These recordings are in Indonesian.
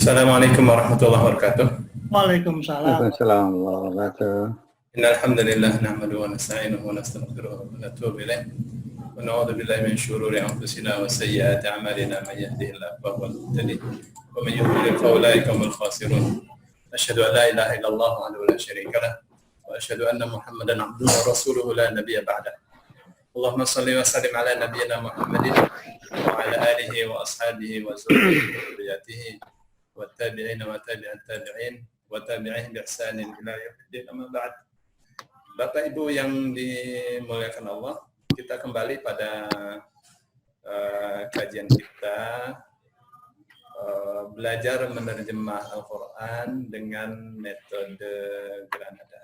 Assalamualaikum warahmatullahi wabarakatuh. Waalaikumsalam. Waalaikumsalam warahmatullahi wabarakatuh. Innal hamdalillah nahmaduhu wa nasta'inuhu wa nastaghfiruh wa natubu ilaih. Wa na'udzu billahi min shururi anfusina wa sayyiati a'malina may yahdihillahu fa huwal muhtadi wa may yudlil fa ulaika humul khasirun. Asyhadu an la ilaha illallah wahdahu la syarika lah wa asyhadu anna Muhammadan abduhu wa rasuluhu la nabiyya ba'dah. Allahumma shalli wa sallim ala nabiyyina Muhammadin wa ala alihi wa ashabihi wa dzurriyyatihi wa tabi'in wa tabi'at tabi'in wa tabi'ihim bi ihsanin ila yaumil amma ba'd. Bapak Ibu yang dimuliakan Allah, kita kembali pada kajian kita belajar menerjemah Al-Quran dengan metode Granada.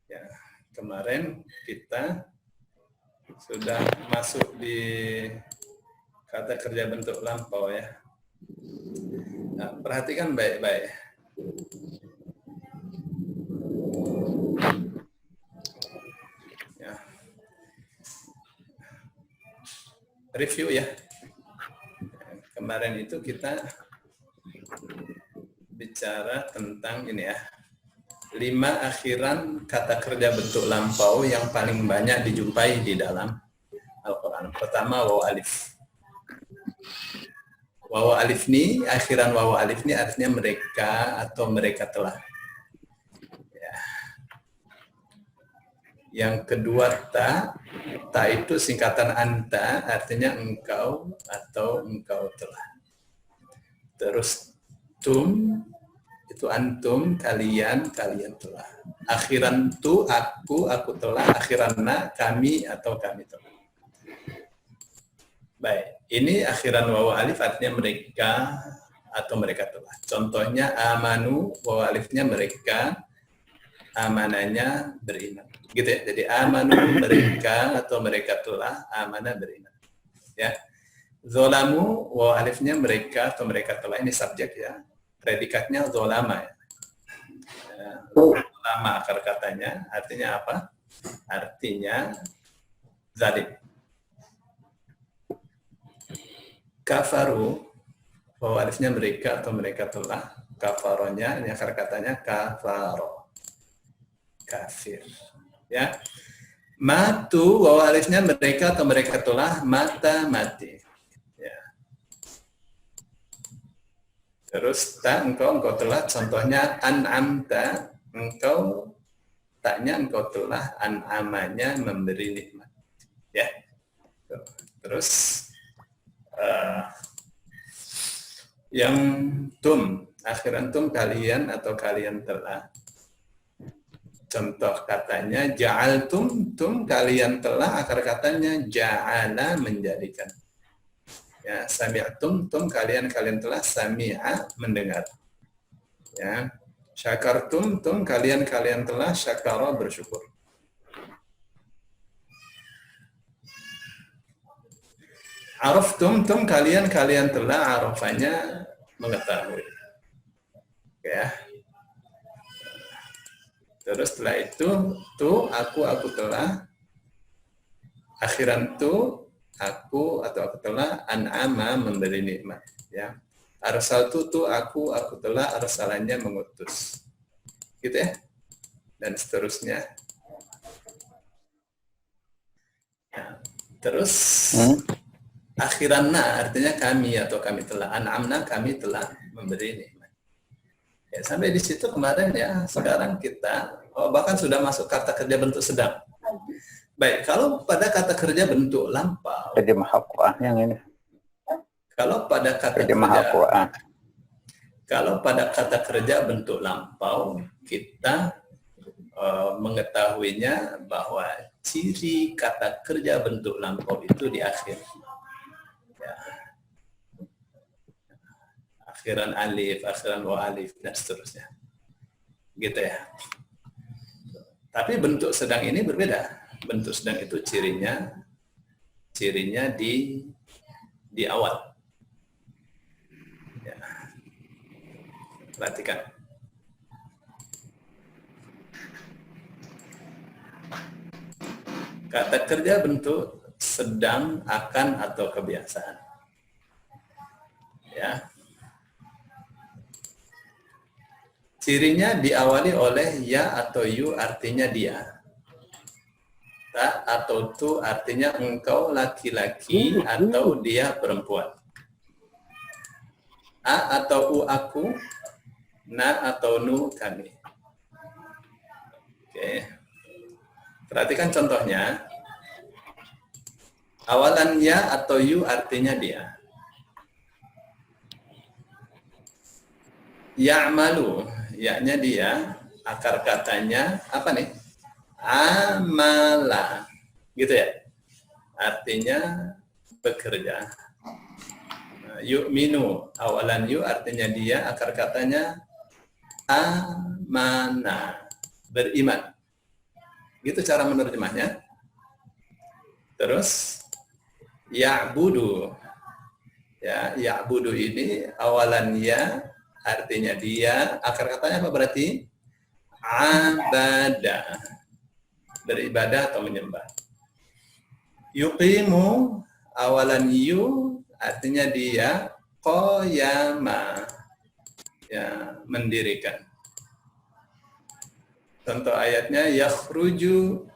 Ya, kemarin kita sudah masuk di kata kerja bentuk lampau ya. Nah, perhatikan baik-baik. Ya. Review ya. Kemarin itu kita bicara tentang ini ya. 5 akhiran kata kerja bentuk lampau yang paling banyak dijumpai di dalam Al-Quran. Pertama, waw alif. Waw alif ini, akhiran waw alif ini artinya mereka atau mereka telah. Ya. Yang kedua, ta. Ta itu singkatan anta, artinya engkau atau engkau telah. Terus, tum. Itu antum, kalian, kalian telah. Akhiran tu, aku telah. Akhiran na, kami atau kami telah. Baik, ini akhiran waw alif artinya mereka atau mereka telah. Contohnya amanu, waw alifnya mereka, amananya beriman. Gitu ya, jadi amanu mereka atau mereka telah, amanah beriman. Ya. Zolamu, waw alifnya mereka atau mereka telah, ini subjek ya. Predikatnya zolama ya. Zolama akar katanya, artinya apa? Artinya zalim. Kafaru, waw alifnya mereka atau mereka telah. Kafaronya, ini akar katanya kafaro. Kafir. Ya. Matu, waw alifnya mereka atau mereka telah. Mata, mati. Terus ta, engkau telah, contohnya an'amta, engkau taknya engkau telah, an'amanya memberi nikmat. Ya. Terus yang tum, akhiran tum kalian atau kalian telah. Contoh katanya ja'altum, tum kalian telah, akar katanya ja'ala menjadikan. Ya, sami'tum, tum kalian telah, sami'a mendengar. Ya, syakartum, tum kalian telah, syakara bersyukur. Araftum, tum kalian telah, arafanya mengetahui. Ya. Terus setelah itu, tu aku telah, akhiran tu aku atau aku telah, an'ama memberi nikmat. Ya. Arsaltu tu aku telah, arsalannya mengutus. Gitu ya. Dan seterusnya. Ya. Terus akhiran na artinya kami atau kami telah, an'amna kami telah memberi nikmat. Ya, sampai di situ kemarin ya. Sekarang kita bahkan sudah masuk kata kerja bentuk sedang. Baik, kalau pada kata kerja bentuk lampau. Terjemah Al-Quran yang ini. Kalau pada kata Terjemah kerja, Al-Quran. kalau pada kata kerja bentuk lampau, kita mengetahuinya bahwa ciri kata kerja bentuk lampau itu di akhir. Ya. Akhiran alif, akhiran wa alif, dan seterusnya. Gitu ya. Tapi bentuk sedang ini berbeda. Bentuk sedang itu cirinya di awal. Ya. Perhatikan. Kata kerja bentuk sedang, akan, atau kebiasaan. Ya. Cirinya diawali oleh ya atau yu artinya dia. Ta atau tu artinya engkau laki-laki atau dia perempuan. A atau u aku, na atau nu kami. Oke. Perhatikan contohnya. Awalan ya atau yu artinya dia. Ya'malu, ya-nya dia, akar katanya apa nih? Amala. Gitu ya. Artinya bekerja. Yu'minu, awalan yu artinya dia, akar katanya amana, beriman. Gitu cara menerjemahnya. Terus ya'budu. Ya, ya'budu ini awalan ya artinya dia, akar katanya apa berarti? Abada. Beribadah atau menyembah. Yuqimu awalan yu artinya dia, qoyama. Ya, mendirikan. Contoh ayatnya yakhruju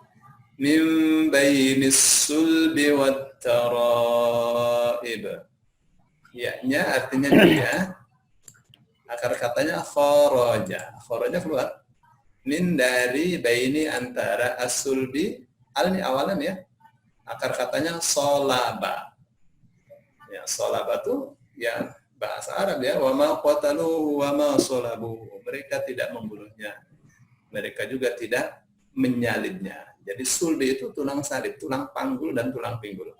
min bainis sulbi wat taraib. Ya-nya artinya dia, akar katanya kharaja. Kharaja keluar. Min dari baini antara as-sulbi, al ini awalan ya. Akar katanya solaba. Ya, solaba itu ya bahasa Arab ya, wa ma qataluhu wa ma solabuhu. Mereka tidak membunuhnya. Mereka juga tidak menyalibnya. Jadi sulbi itu tulang salib, tulang panggul dan tulang pinggul.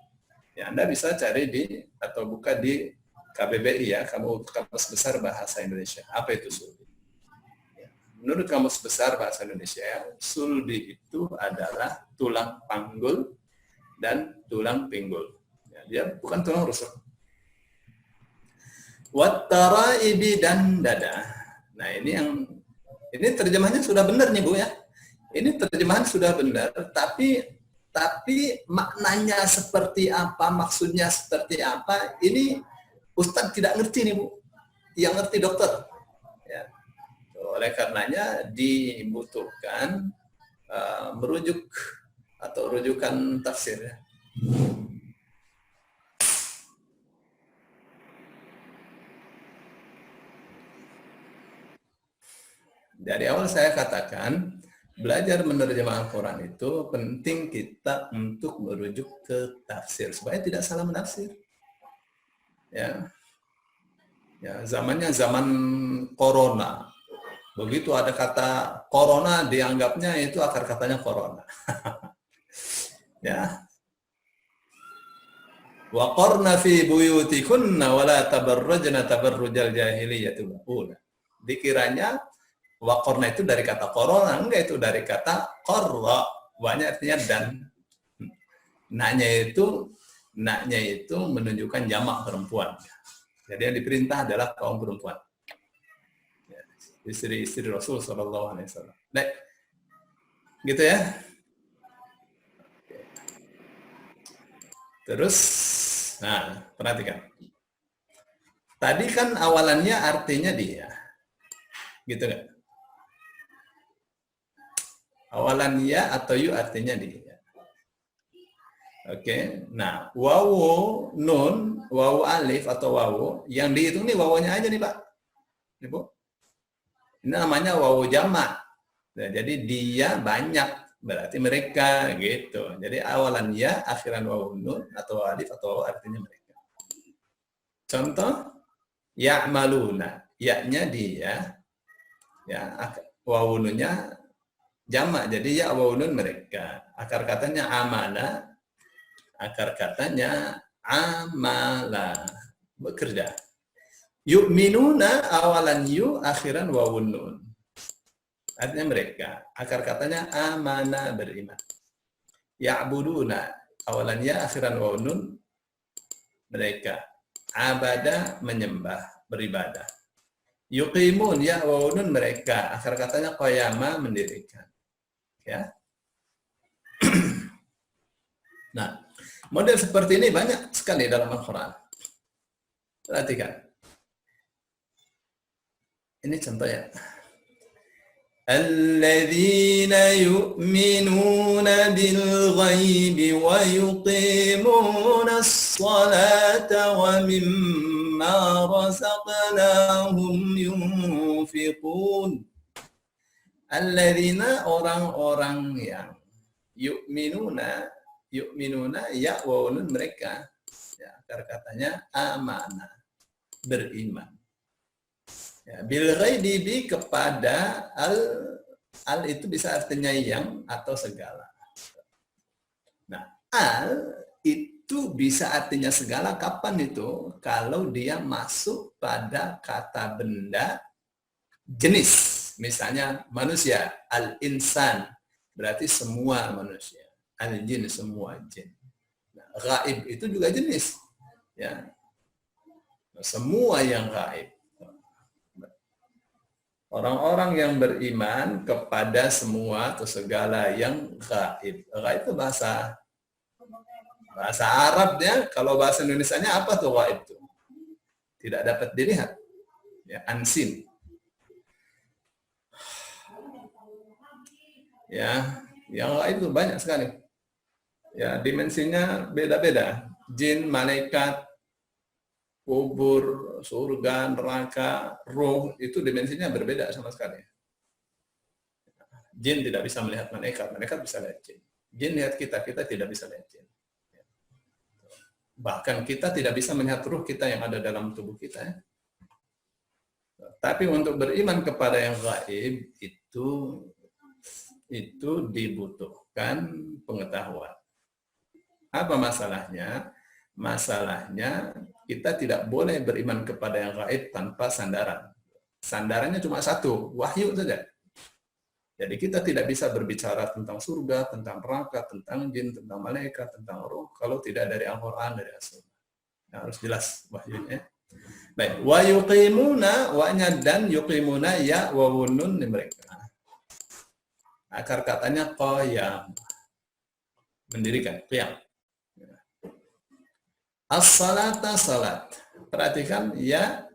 Ya, Anda bisa cari di atau buka di KBBI ya, Kamus Besar Bahasa Indonesia. Apa itu sulbi? Ya, menurut Kamus Besar Bahasa Indonesia, sulbi itu adalah tulang panggul dan tulang pinggul. Ya, dia bukan tulang rusuk. Wat-taraibi dan dada. Nah, ini terjemahannya sudah benar nih Bu ya. Ini terjemahan sudah benar, tapi maknanya seperti apa, maksudnya seperti apa, ini Ustadz tidak ngerti nih Bu. Yang ngerti dokter. Ya. Oleh karenanya dibutuhkan merujuk atau rujukan tafsir ya. Dari awal saya katakan, belajar menerjemah Al-Quran itu penting kita untuk merujuk ke tafsir, supaya tidak salah menafsir. Ya, zamannya zaman corona. Begitu ada kata corona, dianggapnya itu akar katanya corona. Ya. Wa qarna fi buyutikunna wa la tabarrajna tabarrujal jahiliyatul ula. Dikiranya waqorna itu dari kata corona, enggak, itu dari kata qarra, wanya artinya dan. Naknya itu menunjukkan jamak perempuan. Jadi yang diperintah adalah kaum perempuan. Ya, istri-istri Rasul sallallahu alaihi wasallam. Baik. Gitu ya. Terus nah, perhatikan. Tadi kan awalannya artinya dia. Gitu kan? Awalan ya atau yu artinya dia. Oke. Nah, wawu nun, wawu alif atau wawu yang dihitung nih wawunya aja nih Pak. Nih Bu. Ini namanya wawu jamak. Nah, jadi dia banyak, berarti mereka gitu. Jadi awalan ya, akhiran wawu nun atau alif atau wawu artinya mereka. Contoh ya'maluna, ya-nya dia. Ya, wawu nunnya jamak, jadi ya wawunun mereka. Akar katanya amana, akar katanya amala, bekerja. Yu'minuna awalan yu, akhiran wawunun. Artinya mereka. Akar katanya amana, beriman. Ya'buduna awalan ya, akhiran wawunun, mereka. Abada, menyembah, beribadah. Yuqimun ya wawunun mereka. Akar katanya qayama, mendirikan. Ya. Nah, model seperti ini banyak sekali dalam Al-Quran. Perhatikan. Ini contohnya. Alladzina yu'minuna bil ghaibi wa yuqimuna as-salata wa mimma razaqnahum yunfiqun. Alladzina orang-orang yang yu'minuna ya wawun mereka. Ya, katanya amanah, beriman. Ya, bil ghaibi kepada al itu bisa artinya yang atau segala. Nah, al itu bisa artinya segala kapan itu? Kalau dia masuk pada kata benda jenis. Misalnya manusia, al-insan berarti semua manusia. Al-jin semua jin. Nah, gaib itu juga jenis. Ya. Semua yang gaib. Orang-orang yang beriman kepada semua atau segala yang gaib. Gaib itu bahasa Arab ya. Kalau bahasa Indonesianya apa tuh gaib itu? Tidak dapat dilihat. Ya, unseen. Ya, yang gaib itu banyak sekali. Ya, dimensinya beda-beda. Jin, malaikat, kubur, surga, neraka, roh, itu dimensinya berbeda sama sekali. Jin tidak bisa melihat malaikat, malaikat bisa lihat jin. Jin lihat kita, kita tidak bisa lihat jin. Bahkan kita tidak bisa melihat ruh kita yang ada dalam tubuh kita. Ya. Tapi untuk beriman kepada yang gaib itu dibutuhkan pengetahuan. Apa masalahnya? Masalahnya kita tidak boleh beriman kepada yang gaib tanpa sandaran. Sandarannya cuma satu, wahyu saja. Jadi kita tidak bisa berbicara tentang surga, tentang neraka, tentang jin, tentang malaikat, tentang roh kalau tidak dari Al-Qur'an, dari As-Sunnah. Nah, harus jelas wahyunya. Baik, wa yuqimuna wa-nya dan yuqimuna ya wa wunun mereka. Akar katanya qiyam. Mendirikan, qiyam. As-salata salat. Perhatikan ya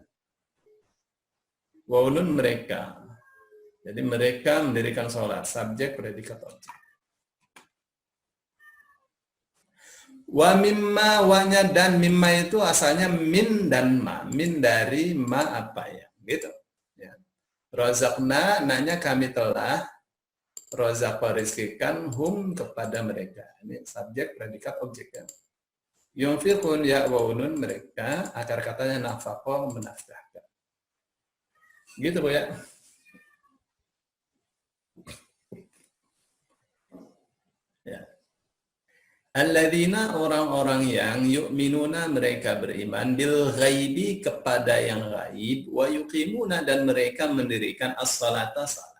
wawunun mereka. Jadi mereka mendirikan salat, subjek, predikat, objek. Wa mimma wa-nya dan mimma itu asalnya min dan ma. Min dari ma apa ya? Gitu. Ya. Razaqna nanya kami telah razaq rizkikan hum kepada mereka. Ini subjek, predikat, objek ya. Yunfiqun ya wawunun mereka akar katanya nafaqah menafkahkan. Gitu Bu ya. Ya. Alladzina orang-orang yang yu'minuna mereka beriman bil ghaibi kepada yang gaib wa yuqimuna dan mereka mendirikan as-salata salat.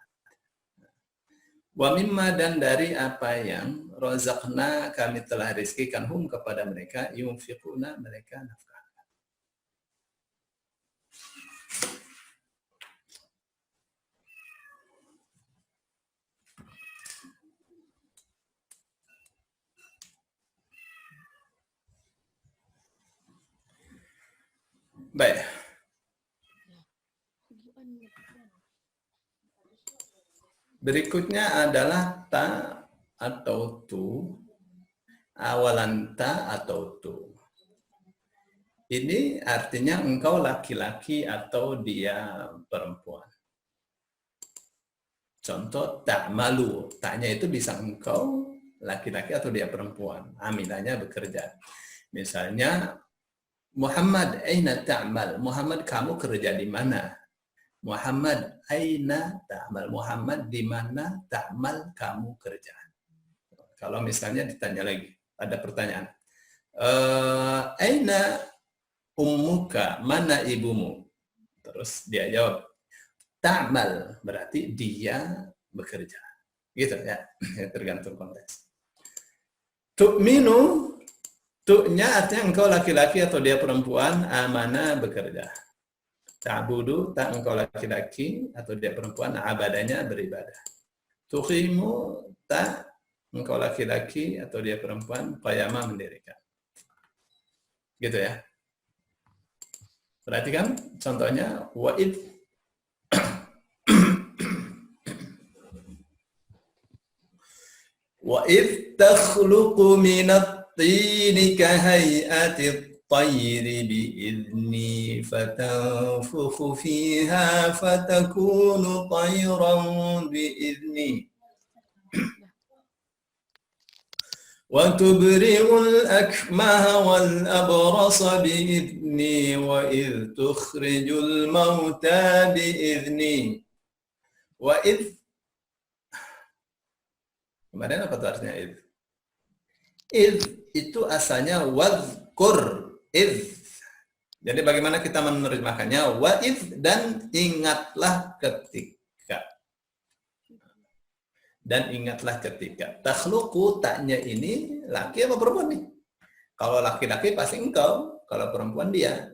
Wa mimma dan dari apa yang razaqna kami telah rizkikan hum kepada mereka yunfiquna mereka nafkahkan. Baik. Berikutnya adalah ta atau tu, awalan ta atau tu. Ini artinya engkau laki-laki atau dia perempuan. Contoh ta'malu, ta'nya itu bisa engkau laki-laki atau dia perempuan. Amilanya bekerja. Misalnya Muhammad aina ta'mal? Muhammad kamu kerja di mana? Muhammad aina ta'mal? Muhammad di mana ta'mal kamu kerja? Kalau misalnya ditanya lagi, ada pertanyaan. Aina ummuka? Mana ibumu? Terus dia jawab, ta'mal berarti dia bekerja. Gitu ya, tergantung konteks. Tu'minu, tu'nya artinya engkau laki-laki atau dia perempuan, amana bekerja. Ta'budu, tak engkau laki-laki atau dia perempuan, abadanya beribadah. Tuqimu, tak engkau laki-laki atau dia perempuan, qayama mendirikan. Gitu ya. Perhatikan contohnya, wa'id Wa idh takhluqu minat tini kahay'ati tayri bi'izni fatanfukhu fiha fatakunu tayran bi'izni wa tubri'ul akmaha wal abrasa bi'izni wa idh tukhrijul mauta bi'izni wa idh. Kemarin apa tuh artinya idh? Idh itu asalnya wadhkur, idh. Jadi bagaimana kita menerjemahkannya? Wa idh, dan ingatlah ketika. Dan ingatlah ketika. Takhluqu, taknya ini laki apa perempuan nih? Kalau laki-laki pasti engkau, kalau perempuan dia.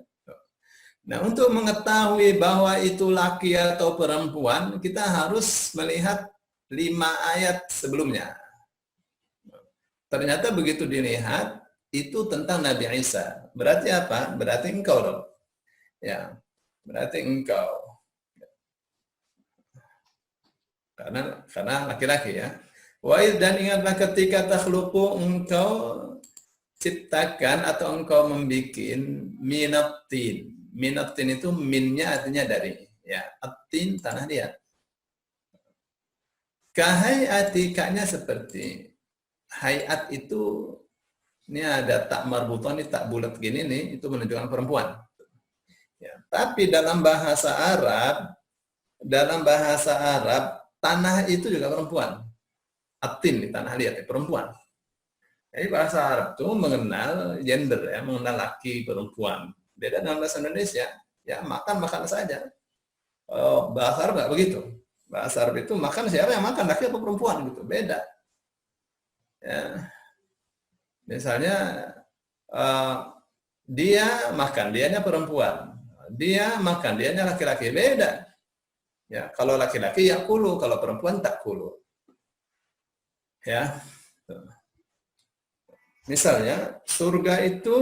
Nah, untuk mengetahui bahwa itu laki atau perempuan, kita harus melihat 5 ayat sebelumnya. Ternyata begitu dilihat, itu tentang Nabi Isa. Berarti apa? Berarti engkau dong. Ya, berarti engkau. Karena laki-laki ya. Wa dan ingatlah ketika takhluqu, engkau ciptakan atau engkau membikin minatin. Minatin itu minnya artinya dari. Ya, atin tanah liat. Kahayati, kaknya seperti. Hayat itu, ini ada tak marbuton, ini tak bulat gini nih, itu menunjukkan perempuan. Ya, tapi dalam bahasa Arab, tanah itu juga perempuan. Atin di tanah liat, perempuan. Jadi bahasa Arab itu mengenal gender, ya, mengenal laki, perempuan. Beda dengan bahasa Indonesia, ya makan saja. Bahasa Arab nggak begitu. Bahasa Arab itu makan siapa yang makan, laki atau perempuan gitu, beda. Ya. Misalnya dia makan, dianya perempuan. Dia makan, dianya laki-laki, beda. Ya, kalau laki-laki yakulu, kalau perempuan takulu. Ya. Misalnya surga itu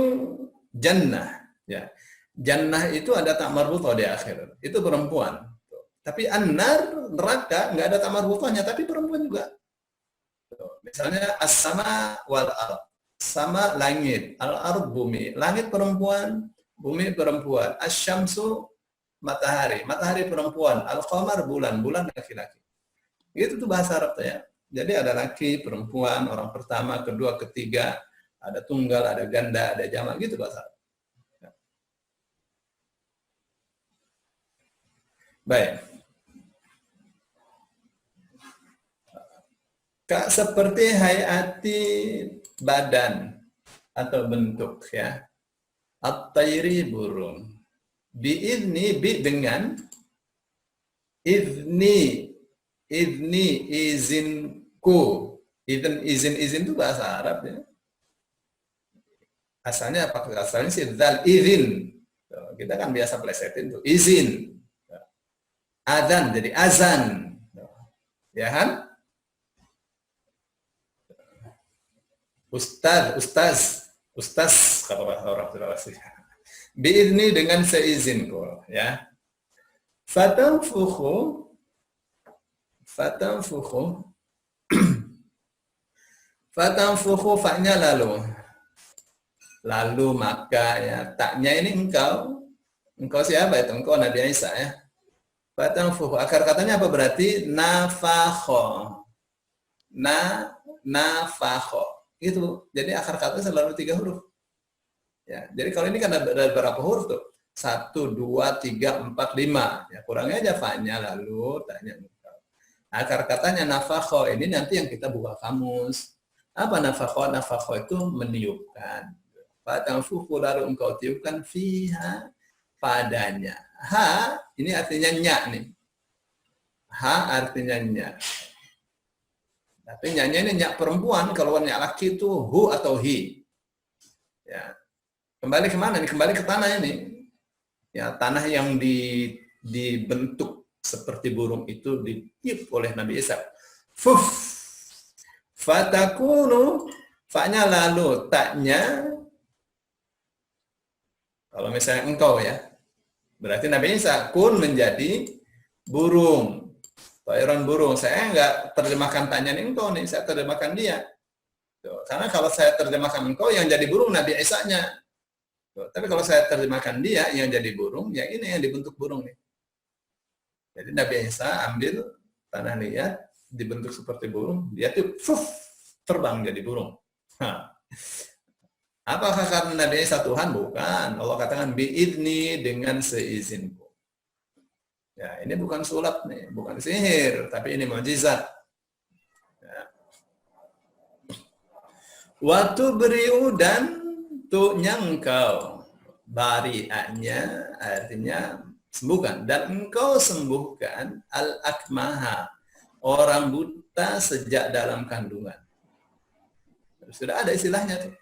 jannah, ya. Jannah itu ada tak marbutah di akhir. Itu perempuan. Tapi an-nar, neraka, nggak ada tak marbutahnya, tapi perempuan juga. Misalnya as-sama wal ard. Sama langit, al-ard bumi. Langit perempuan, bumi perempuan. Asy-syamsu matahari, matahari perempuan. Al-qamar bulan, bulan laki-laki. Itu tuh bahasa Arab ya. Jadi ada laki, perempuan, orang pertama, kedua, ketiga, ada tunggal, ada ganda, ada jamak, gitu bahasa Arab. Baik. Kak, seperti hayati badan atau bentuk ya. At-tayri burung. Bi'idni, bi dengan idni, izinku. Izin itu bahasa Arab ya. Asalnya apa? Asalnya sih dzal izin. Kita kan biasa plesetin tuh izin. Adzan jadi azan. Ya kan? Ustaz kata orang Sulawesi. Biizni dengan seizinku, ya. Fatanfukhu fa'nya lalu maka ya, taknya ini engkau siapa itu? Engkau Nabi Isa ya. Fatanfukhu, akar katanya apa berarti? Nafakho. Nafakho. Itu. Jadi akar kata selalu 3 huruf. Ya, jadi kalau ini kan ada berapa huruf tuh? 1, 2, 3, 4, 5. Ya, kurangnya aja fa'nya lalu taknya engkau. Akar katanya nafakho, ini nanti yang kita buka kamus. Apa nafakho? Nafakho itu meniupkan. Fatanfukhu lalu engkau tiupkan fiha padanya. Ha, ini artinya nya nih. Ha artinya nya. Tapi nyanya ini nyak perempuan, kalau nyak laki itu hu atau hi. Ya. Kembali kemana nih? Kembali ke tanah ini. Ya, tanah yang dibentuk seperti burung itu ditiup oleh Nabi Isa. Fuf. Fatakunu, fa-nya lalu, taknya kalau misalnya engkau ya. Berarti Nabi Isa kun menjadi burung. Toiron burung. Saya nggak terjemahkan tanya engkau nih, saya terjemahkan dia. Tuh. Karena kalau saya terjemahkan engkau, yang jadi burung Nabi Isa-nya. Tuh. Tapi kalau saya terjemahkan dia, yang jadi burung, yang ini yang dibentuk burung nih. Jadi Nabi Isa ambil tanah liat, dibentuk seperti burung, dia tuh terbang jadi burung. Hah. Apakah karena Nabi Isa Tuhan? Bukan. Allah katakan biidni, dengan seizinku. Ya, ini bukan sulap nih, bukan sihir, tapi ini mukjizat. Ya. Waktu beriu dan tu'nya engkau, bari'anya artinya sembuhkan, dan engkau sembuhkan al-akmaha, orang buta sejak dalam kandungan. Sudah ada istilahnya tuh.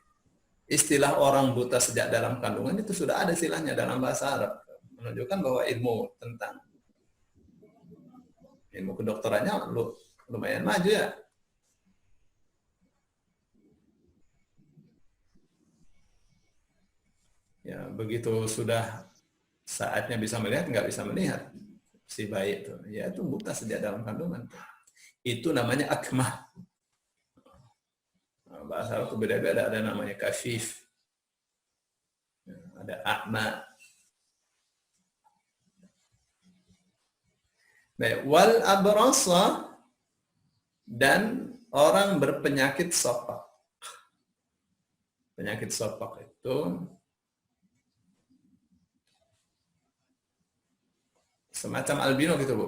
Istilah orang buta sejak dalam kandungan itu sudah ada istilahnya dalam bahasa Arab, menunjukkan bahwa ilmu tentang ilmu kedokterannya lumayan maju ya. Ya, begitu sudah saatnya bisa melihat, nggak bisa melihat si bayi itu. Ya, itu buta sejak dalam kandungan. Itu namanya akmah. Nah, bahasa Arab itu beda-beda, ada namanya kafif. Ada a'ma. Wal abrasa, dan orang berpenyakit sopak. Penyakit sopak itu semacam albino gitu, Bu.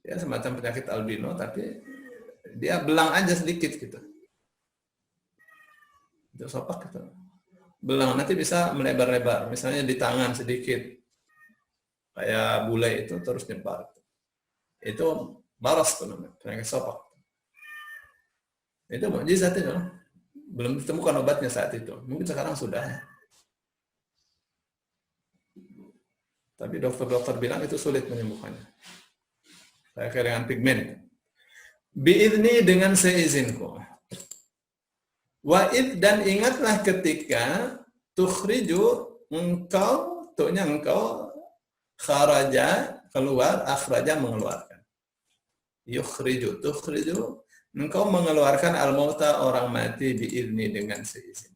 Ya, semacam penyakit albino, tapi dia belang aja sedikit gitu. Itu sopak gitu. Belang nanti bisa melebar-lebar, misalnya di tangan sedikit. Kayak bule itu terus nyebar. Itu baras tuh namanya, penyakit sopak. Itu mukjizat itu. Belum ditemukan obatnya saat itu. Mungkin sekarang sudah. Tapi dokter-dokter bilang itu sulit menyembuhkannya. Kayak dengan pigmen. Bi'idni, dengan seizinku. Wa'id, dan ingatlah ketika tukhriju, engkau, tuhnya engkau, kharaja, keluar, akhraja, mengeluarkan. Yukhriju, tukhriju, engkau mengeluarkan al-mauta, orang mati, bi'idni, dengan seizin.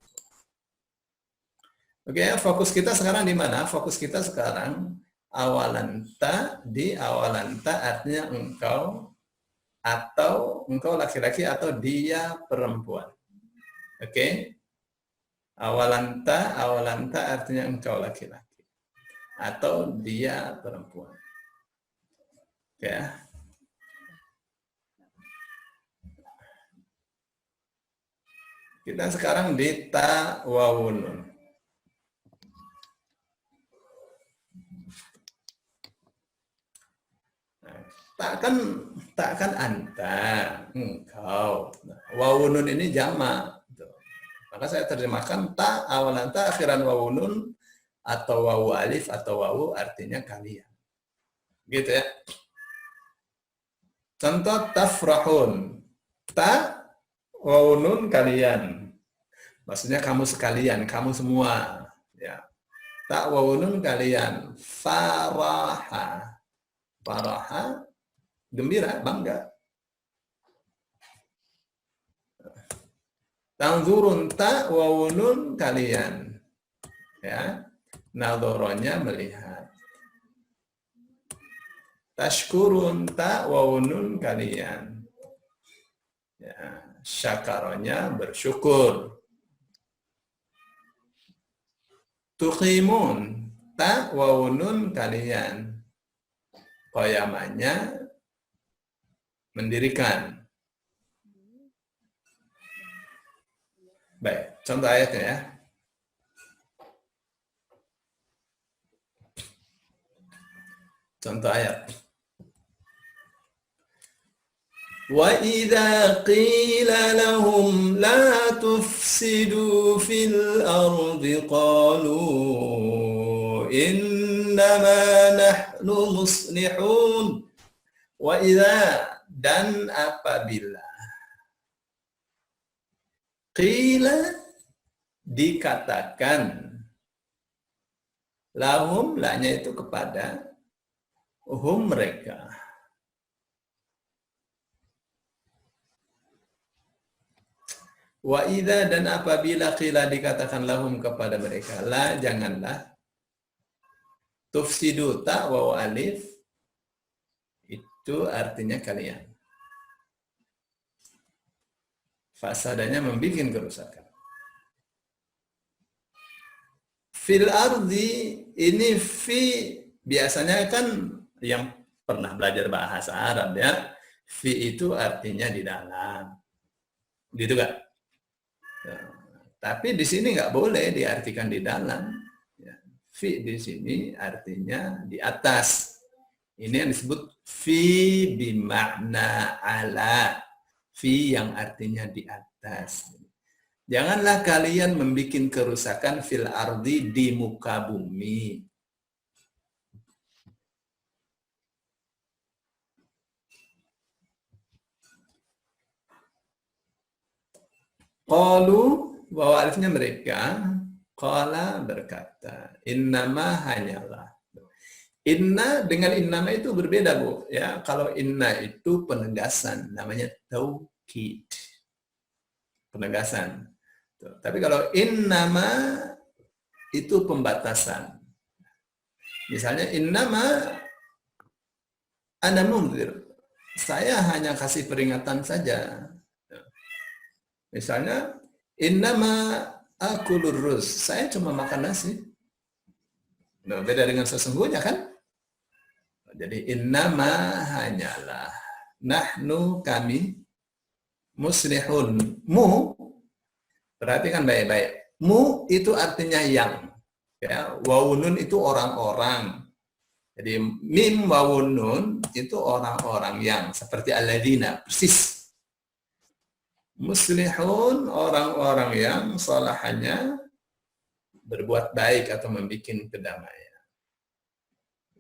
Oke, fokus kita sekarang di mana? Fokus kita sekarang awalanta, di awalanta artinya engkau, atau engkau laki-laki, atau dia perempuan. Oke? Awalanta artinya engkau laki-laki, atau dia perempuan. Oke. Kita sekarang di ta wawunun. Takkan anta, engkau. Wawunun ini jamak. Maka saya terjemahkan ta awalanta akhiran wawunun, atau wawu alif atau wawu artinya kalian. Gitu ya. Contoh tafrahun. Ta wawunun kalian. Maksudnya kamu sekalian, kamu semua. Ya. Ta wawunun kalian. Faraha. Faraha, gembira, bangga. Tangzurun, ta wawunun kalian. Ya. Nadhoronya melihat. Tashkurun, ta wawunun kalian. Ya. Syakaronya bersyukur. Tuqimun, ta wawunun kalian. Qayamanya mendirikan. Baik, contoh ayatnya ya. Contoh ayat. Wa idza qila lahum la tufsidu fil ardi qalu innama nahnu muslihun. Wa idza, dan apabila qila, dikatakan, lahum, lahnya itu kepada, hum mereka, Wa idza dan apabila qila dikatakan lahum kepada mereka, la janganlah, tufsidu ta waw alif itu artinya kalian. Fasadanya membuat kerusakan. Fil ardi ini fi biasanya kan yang pernah belajar bahasa Arab ya, fi itu artinya di dalam, gitu kan? Tapi di sini nggak boleh diartikan di dalam. Fi di sini artinya di atas. Ini yang disebut fi bimakna ala. Fi yang artinya di atas. Janganlah kalian membuat kerusakan fil ardi di muka bumi. Qalu, bahwa alifnya mereka, qala berkata, innama hanyalah. Inna dengan innama itu berbeda, Bu. Ya, kalau inna itu penegasan, namanya taukid. Penegasan. Tapi kalau innama itu pembatasan. Misalnya innama ana munzir. Saya hanya kasih peringatan saja. Misalnya, innama akulur ruz. Saya cuma makan nasi. Nah, beda dengan sesungguhnya kan? Jadi, innama hanyalah. Nahnu kami. Muslihun. Mu. Perhatikan baik-baik. Mu itu artinya yang. Ya, wawunun itu orang-orang. Jadi, mim wawunun itu orang-orang yang. Seperti alladzina. Persis. Muslihun, orang-orang yang salahannya berbuat baik atau membuat kedamaian.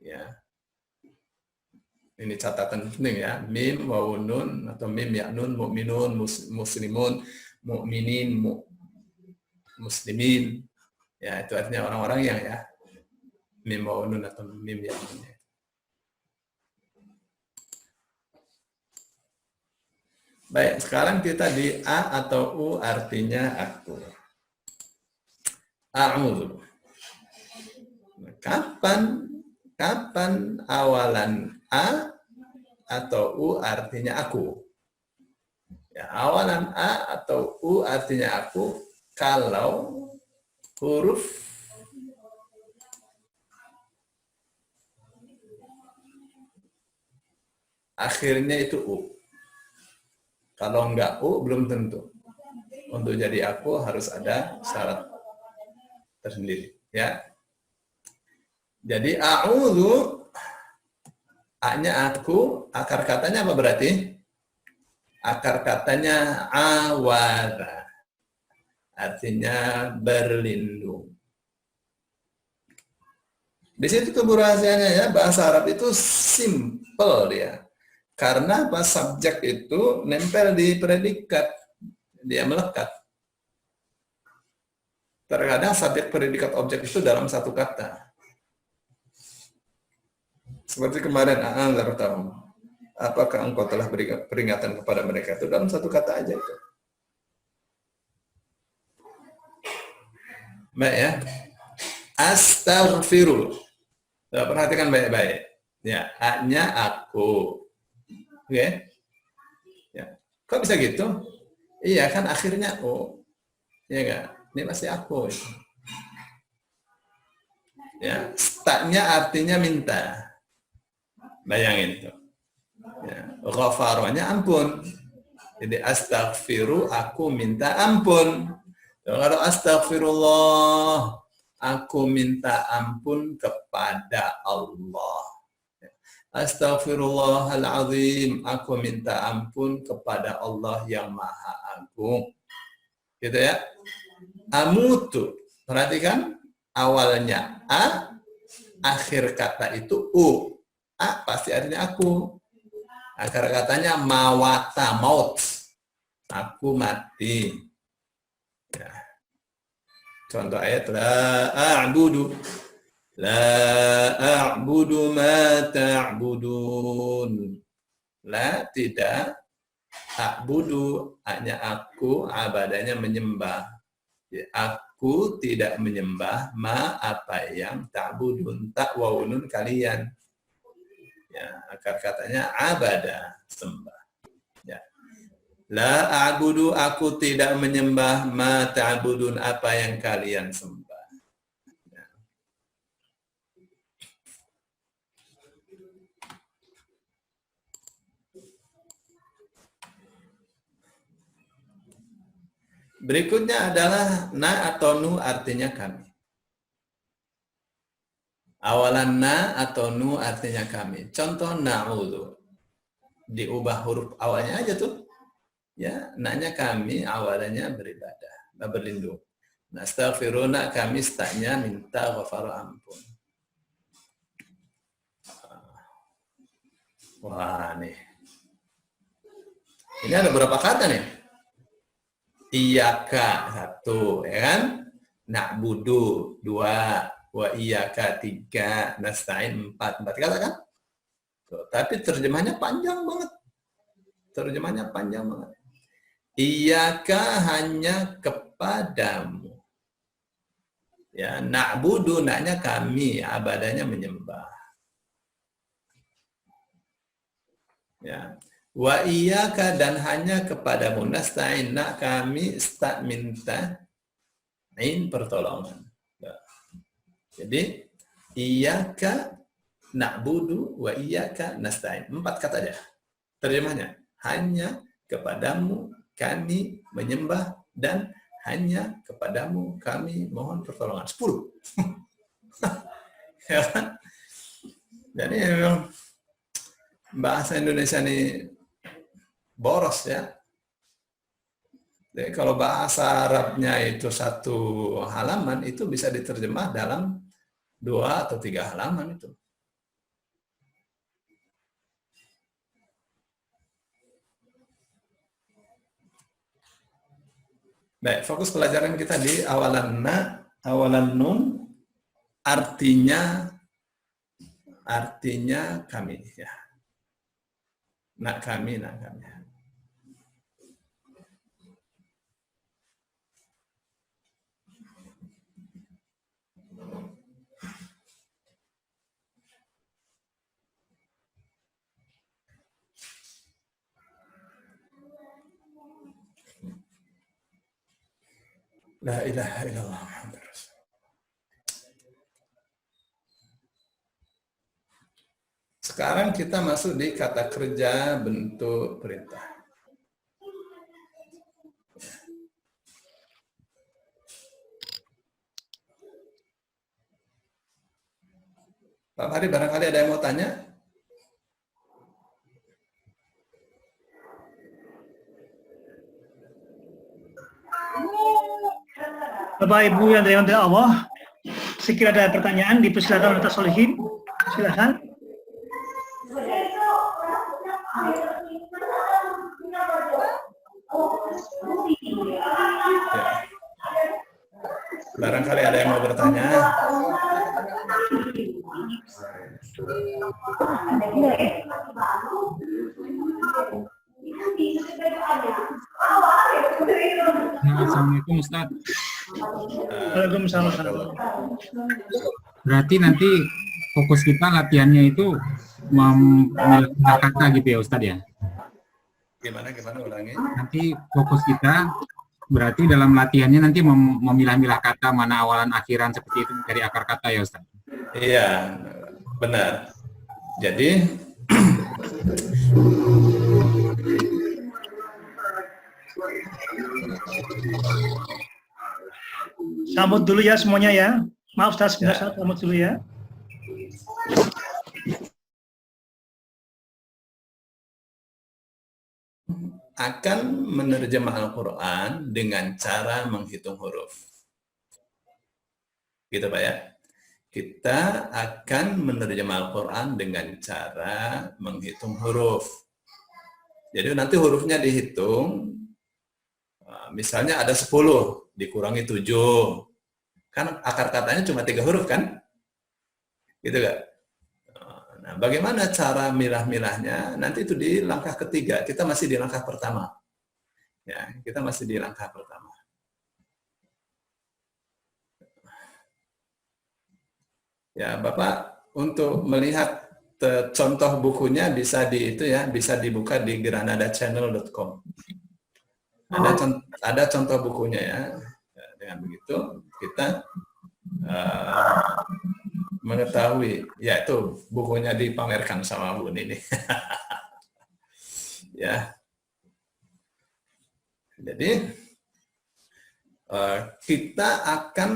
Ya. Ini catatan penting ya. Mim, wawunun, atau mim, ya'nun, mu'minun, muslimun, mu'minin, muslimin. Ya, itu artinya orang-orang yang ya. Mim, wawunun, atau mim, ya'nun. Baik, sekarang kita di A atau U artinya aku. A'udzu. Kapan awalan A atau U artinya aku? Ya, awalan A atau U artinya aku kalau huruf akhirnya itu U. Kalau enggak U, belum tentu. Untuk jadi aku harus ada syarat tersendiri. Ya. Jadi a'udzu, A-nya aku, akar katanya apa berarti? Akar katanya awara. Artinya berlindung. Di situ tuh rahasianya ya, bahasa Arab itu simple dia. Karena pas subjek itu nempel di predikat, dia melekat. Terkadang subjek, predikat, objek itu dalam satu kata. Seperti kemarin, a'anzartahum. Apakah engkau telah berikan peringatan kepada mereka? Itu dalam satu kata aja itu. Baik ya. Astaghfiru. Perhatikan baik-baik. Ya, A-nya aku. Oke, ya. Kok bisa gitu? Iya kan akhirnya O, ya enggak? Ini masih aku. Ya, staknya artinya minta. Bayangin itu. Ya, ghafaranya ampun. Jadi astaghfiru, aku minta ampun. Kalau astaghfirullah, aku minta ampun kepada Allah. Astaghfirullahaladzim, aku minta ampun kepada Allah yang Maha Agung. Gitu ya. Amutu, perhatikan awalnya A, akhir kata itu U. A pasti artinya aku. Akhir katanya mawata, maut. Aku mati. Ya. Contoh ayat la a'budu. La a'budu ma ta'budun. La tidak A'budu hanya aku, abadanya menyembah. Ya, aku tidak menyembah ma apa yang ta'budun, tak waunun kalian. Ya, akar katanya abada, sembah. Ya. La a'budu, aku tidak menyembah ma ta'budun, apa yang kalian sembah. Ya. Berikutnya adalah na atau nu, artinya kami. Awalan na atau nu artinya kami. Contoh na'udhu. Diubah huruf awalnya aja tuh. Ya, na-nya kami, awalannya beribadah, berlindung. Nastaghfiruna, kami staknya minta ghafara ampun. Wah, nih. Ini ada berapa kata nih? Iyaka, satu, ya kan? Na'budu, dua. Wa iyaka, tiga. Nasta'in, empat. Empat kata kan? Tuh, tapi terjemahnya panjang banget. Terjemahnya panjang banget. Iyaka, hanya kepadamu. Ya, na'budu, naknya kami, abadanya menyembah. Ya. Wa iyaka, dan hanya kepadamu, nasta'in, nak kami stak minta in pertolongan. Ya. Jadi iyaka na'budu wa iyaka nasta'in. Empat kata aja. Terjemahnya hanya kepadamu kami menyembah dan hanya kepadamu kami mohon pertolongan. 10. Ya kan? Jadi memang bahasa Indonesia ini boros ya. Jadi kalau bahasa Arabnya itu satu halaman, itu bisa diterjemah dalam 2 atau 3 halaman itu. Baik, fokus pelajaran kita di awalan na, awalan nun, artinya kami ya. Nak kami, nak kami. La ilaha illallah Muhammadur Rasulullah. Sekarang kita masuk di kata kerja bentuk perintah. Pak Hari, barangkali ada yang mau tanya? Bapak Ibu yang dirahmati Allah, sekiranya ada pertanyaan dipersilakan oleh Solihin. Silakan. Ya. Barangkali ada yang mau bertanya. Assalamualaikum Ustaz. Waalaikumsalam. Berarti nanti fokus kita latihannya itu memilah kata gitu ya Ustaz ya? Gimana ulangi? Nanti fokus kita berarti dalam latihannya nanti memilah-milah kata mana awalan akhiran seperti itu dari akar kata ya Ustaz? Iya, benar. Jadi Sambut dulu ya semuanya ya. Maaf Ustaz, sebentar sambut dulu ya. akan menerjemah Al-Quran dengan cara menghitung huruf. Gitu Pak ya. Kita akan menerjemah Al-Quran dengan cara menghitung huruf. Jadi nanti hurufnya dihitung, misalnya ada 10, dikurangi 7. Kan akar katanya cuma 3 huruf kan? Gitu gak? Nah, bagaimana cara milah-milahnya? Nanti itu di langkah ketiga. Kita masih di langkah pertama. Ya, kita masih di langkah pertama. Ya, Bapak untuk melihat contoh bukunya bisa bisa dibuka di granadachannel.com. Ada contoh bukunya ya. Dengan begitu kita mengetahui, yaitu bukunya dipamerkan sama Bu Nini. Ya. Jadi kita akan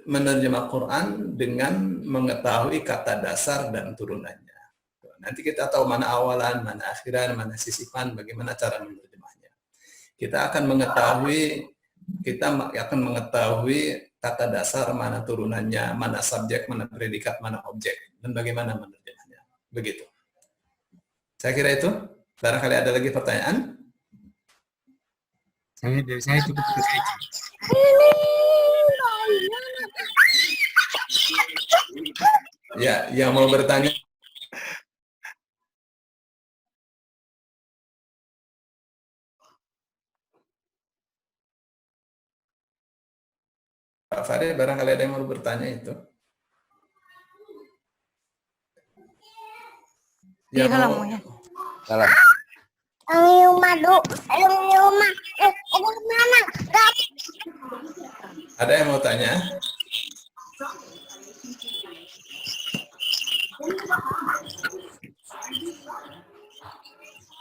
menerjemah Quran dengan mengetahui kata dasar dan turunannya. Nanti kita tahu mana awalan, mana akhiran, mana sisipan, bagaimana cara menerjemahnya. Kita akan mengetahui kata dasar, mana turunannya, mana subjek, mana predikat, mana objek, dan bagaimana menerjemahnya. Begitu. Saya kira itu. Barangkali ada lagi pertanyaan? Dari saya cukup saja. Ya, yang mau bertanya. Pak Farid, barangkali ada yang mau bertanya itu. Iya, Yang mau... Salah. Ada yang mau tanya?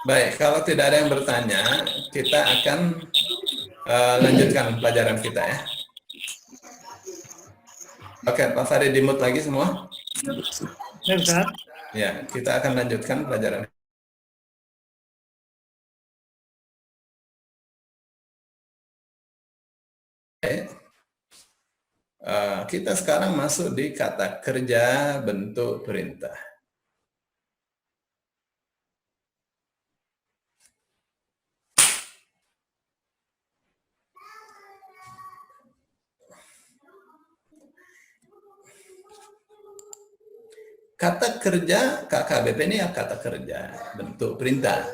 Baik, kalau tidak ada yang bertanya, kita akan lanjutkan pelajaran kita ya. Oke, Pak Farid di-mute lagi semua. Ya, Ustaz. Ya, kita akan lanjutkan pelajaran. Kita sekarang masuk di kata kerja bentuk perintah. Kata kerja, KKBP ini ya kata kerja bentuk perintah.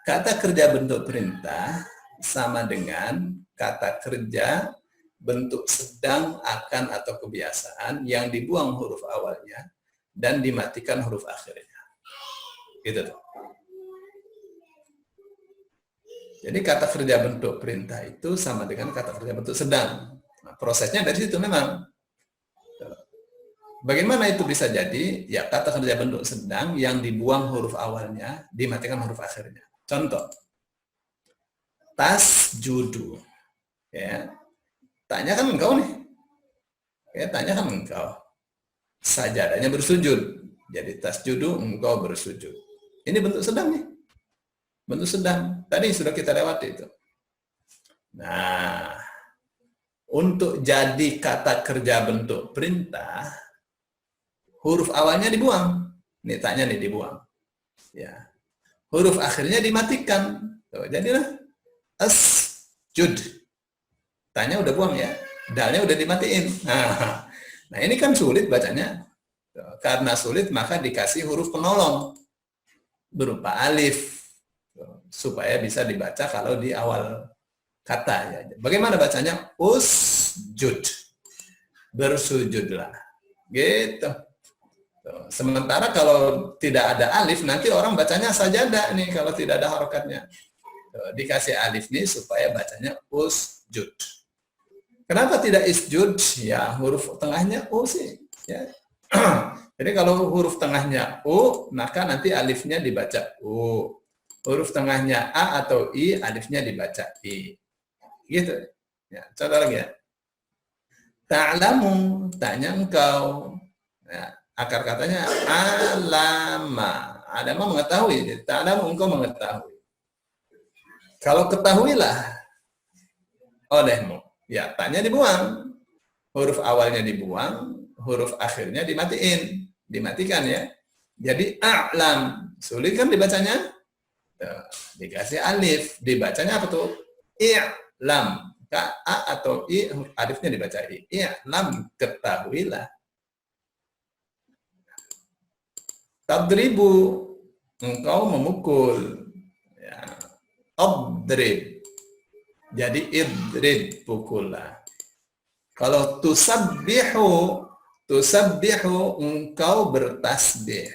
Kata kerja bentuk perintah sama dengan kata kerja bentuk sedang, akan, atau kebiasaan yang dibuang huruf awalnya dan dimatikan huruf akhirnya. Gitu tuh. Jadi kata kerja bentuk perintah itu sama dengan kata kerja bentuk sedang. Nah, prosesnya dari situ memang. Bagaimana itu bisa jadi? Ya, kata kerja bentuk sedang yang dibuang huruf awalnya, dimatikan huruf akhirnya. Contoh, tas judu. Ya, tanya kan engkau nih. Ya, tanya kan engkau. Sajadahnya bersujud. Jadi tas judu, engkau bersujud. Ini bentuk sedang nih. Bentuk sedang. Tadi sudah kita lewati itu. Nah, untuk jadi kata kerja bentuk perintah, huruf awalnya dibuang. Nih tanya nih dibuang. Ya. Huruf akhirnya dimatikan. Tuh, jadilah asjud. Tanya udah buang ya. Dalnya udah dimatiin. Nah, ini kan sulit bacanya. Tuh, karena sulit maka dikasih huruf penolong berupa alif. Tuh, supaya bisa dibaca kalau di awal kata ya. Bagaimana bacanya? Usjud. Bersujudlah. Gitu. Sementara kalau tidak ada alif, nanti orang bacanya sajadah nih kalau tidak ada harokatnya. Dikasih alif nih supaya bacanya usjud. Kenapa tidak isjud? Ya huruf tengahnya u sih. Ya. Jadi kalau huruf tengahnya u, maka nanti alifnya dibaca u. Huruf tengahnya a atau i, alifnya dibaca i. Gitu. Ya, contoh lagi ya. Ta'lamu, tanya engkau. Ya. Akar katanya alama. Alama mengetahui. Ta'lamu engkau mengetahui. Kalau ketahuilah olehmu. Ya, tanya dibuang. Huruf awalnya dibuang, huruf akhirnya dimatiin. Dimatikan ya. Jadi a'lam. Sulit kan dibacanya? Tuh, dikasih alif. Dibacanya apa tuh? I'lam. A atau I, alifnya dibaca I. I'lam, ketahuilah. Tadribu, engkau memukul. Ya. Adrib. Jadi idrib, pukullah. Kalau tusabbihu, engkau bertasbih.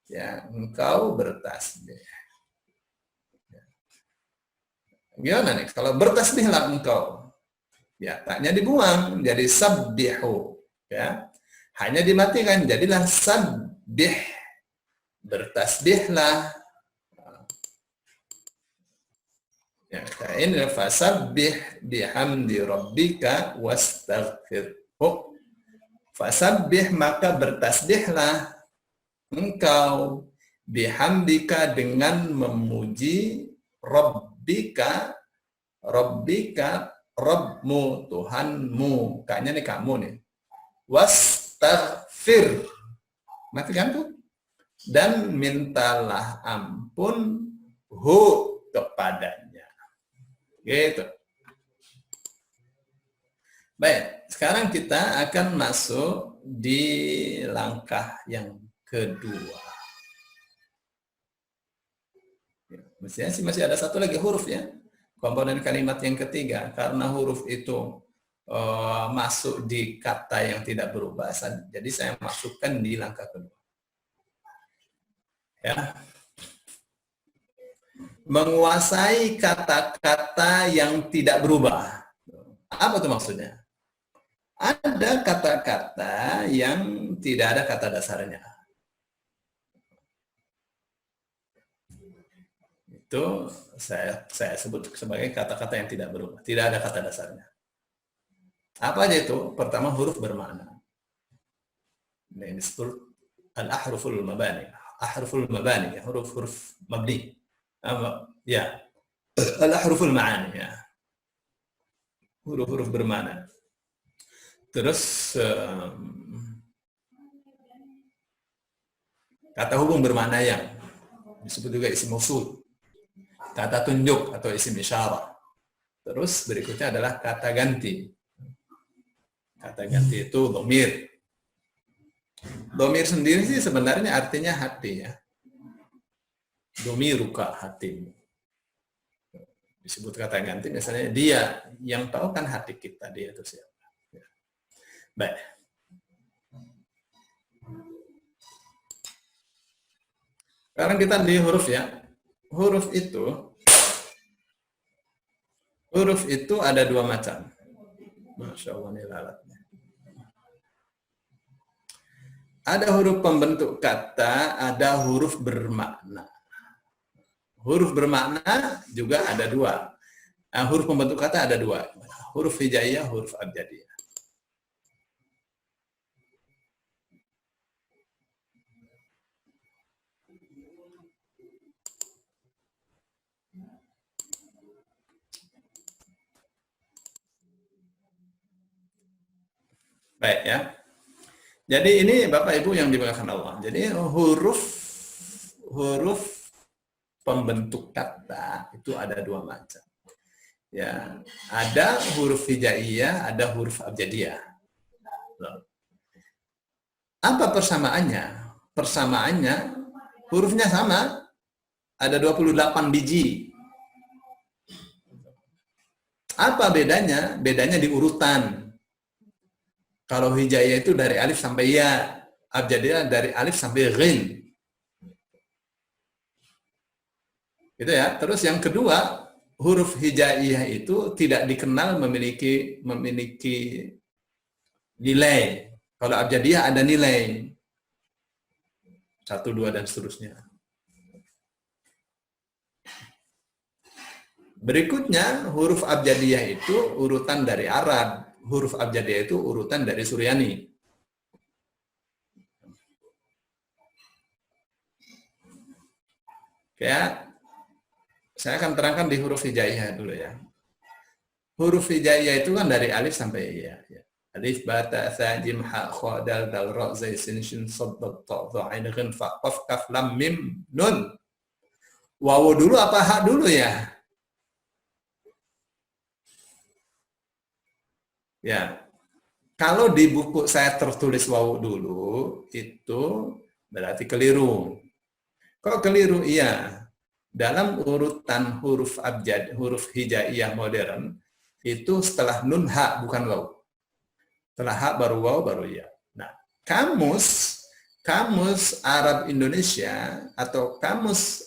Ya, engkau bertasbih. Gimana nih? Kalau bertasbihlah engkau. Ya, taknya dibuang jadi sabbihu. Ya. Hanya dimatikan jadilah sabbih. Bertasbihlah. Ya, ini fasabbih bihamdi rabbika wastaghfirhu. Fasabbih, maka bertasbihlah engkau bihamdika dengan memuji rabbika, Rabbmu, Tuhanmu. Kayaknya nih kamu nih. Wastaghfir. Matikan tuh. Dan mintalah ampun kepadanya. Gitu. Baik, sekarang kita akan masuk di langkah yang kedua. Mestinya sih masih ada satu lagi huruf ya. Komponen kalimat yang ketiga. Karena huruf itu masuk di kata yang tidak berubah, jadi saya masukkan di langkah kedua. Ya. Menguasai kata-kata yang tidak berubah. Apa itu maksudnya? Ada kata-kata yang tidak ada kata dasarnya. Itu saya sebut sebagai kata-kata yang tidak berubah. Tidak ada kata dasarnya. Apa aja itu? Pertama, huruf bermakna. Ini disebut al-ahruful mabani. Ahruful mabani, huruf-huruf mabni. Ya, al-ahruful ma'ani, ya. Huruf-huruf bermakna. Terus kata hubung bermakna yang disebut juga isim mausul. Kata tunjuk atau isim isyarah. Terus berikutnya adalah kata ganti. Kata ganti itu dhamir. Dhamir sendiri sih sebenarnya artinya hati ya. Dhamiruka, hatimu. Disebut kata ganti misalnya dia, yang tahu kan hati kita, dia itu siapa. Ya. Baik. Sekarang kita di huruf ya. Huruf itu ada dua macam. Masya Allah, ini lalatnya. Ada huruf pembentuk kata, ada huruf bermakna. Huruf bermakna juga ada dua. Nah, huruf pembentuk kata ada dua. Huruf hijaiyah, huruf abjadiyah. Baik ya. Jadi ini Bapak Ibu yang dimuliakan Allah. Jadi huruf pembentuk kata itu ada dua macam. Ya, ada huruf hijaiyah, ada huruf abjadiyah. Apa persamaannya? Persamaannya hurufnya sama, ada 28 biji. Apa bedanya? Bedanya di urutan. Kalau hijaiyah itu dari alif sampai ya, abjadiyah dari alif sampai ghin. Gitu ya. Terus yang kedua, huruf hijaiyah itu tidak dikenal memiliki nilai. Kalau abjadiyah ada nilai. 1, 2 dan seterusnya. Berikutnya, huruf abjadiyah itu urutan dari Arab. Huruf abjadiyah itu urutan dari Suryani. Kayak saya akan terangkan di huruf hijaiyah dulu ya. Huruf hijaiyah itu kan dari alif sampai ya. Alif, ba, ta, tha, jim, ha, kha, dal, dal, ra, zai, sin, shin, sad, dad, ta, dha, ain, ghin, fa, qaf, kaf, lam, mim, nun. Wawu dulu apa ha dulu ya? Ya, kalau di buku saya tertulis wawu dulu, itu berarti keliru. Kok keliru? Iya. Dalam urutan huruf abjad, huruf hijaiyah modern, itu setelah nun ha, bukan waw. Setelah ha baru waw, baru ya. Nah, kamus Arab Indonesia atau kamus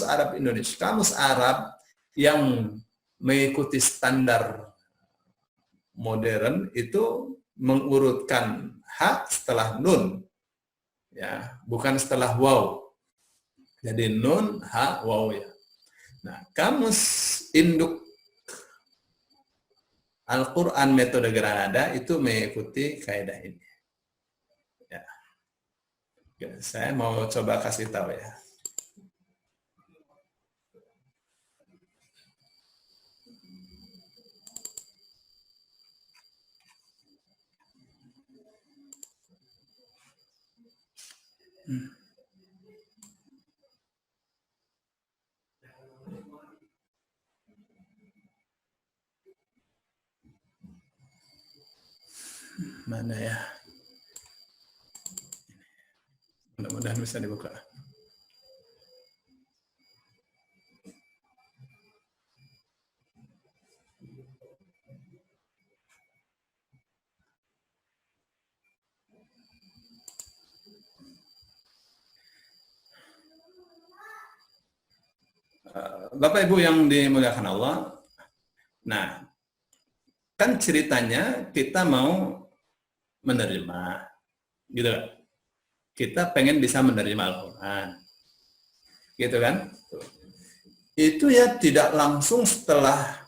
Arab Indonesia, kamus Arab yang mengikuti standar modern itu mengurutkan ha setelah nun, ya, bukan setelah waw. Jadi nun, ha, waw ya. Nah, kamus induk Al-Quran metode Granada itu mengikuti kaidah ini. Ya. Saya mau coba kasih tahu ya. Mana ya? Mudah-mudahan bisa dibuka. Bapak Ibu yang dimuliakan Allah, nah, kan ceritanya kita mau menerima, gitu kan? Kita pengen bisa menerima Al-Quran, gitu kan? Itu ya tidak langsung setelah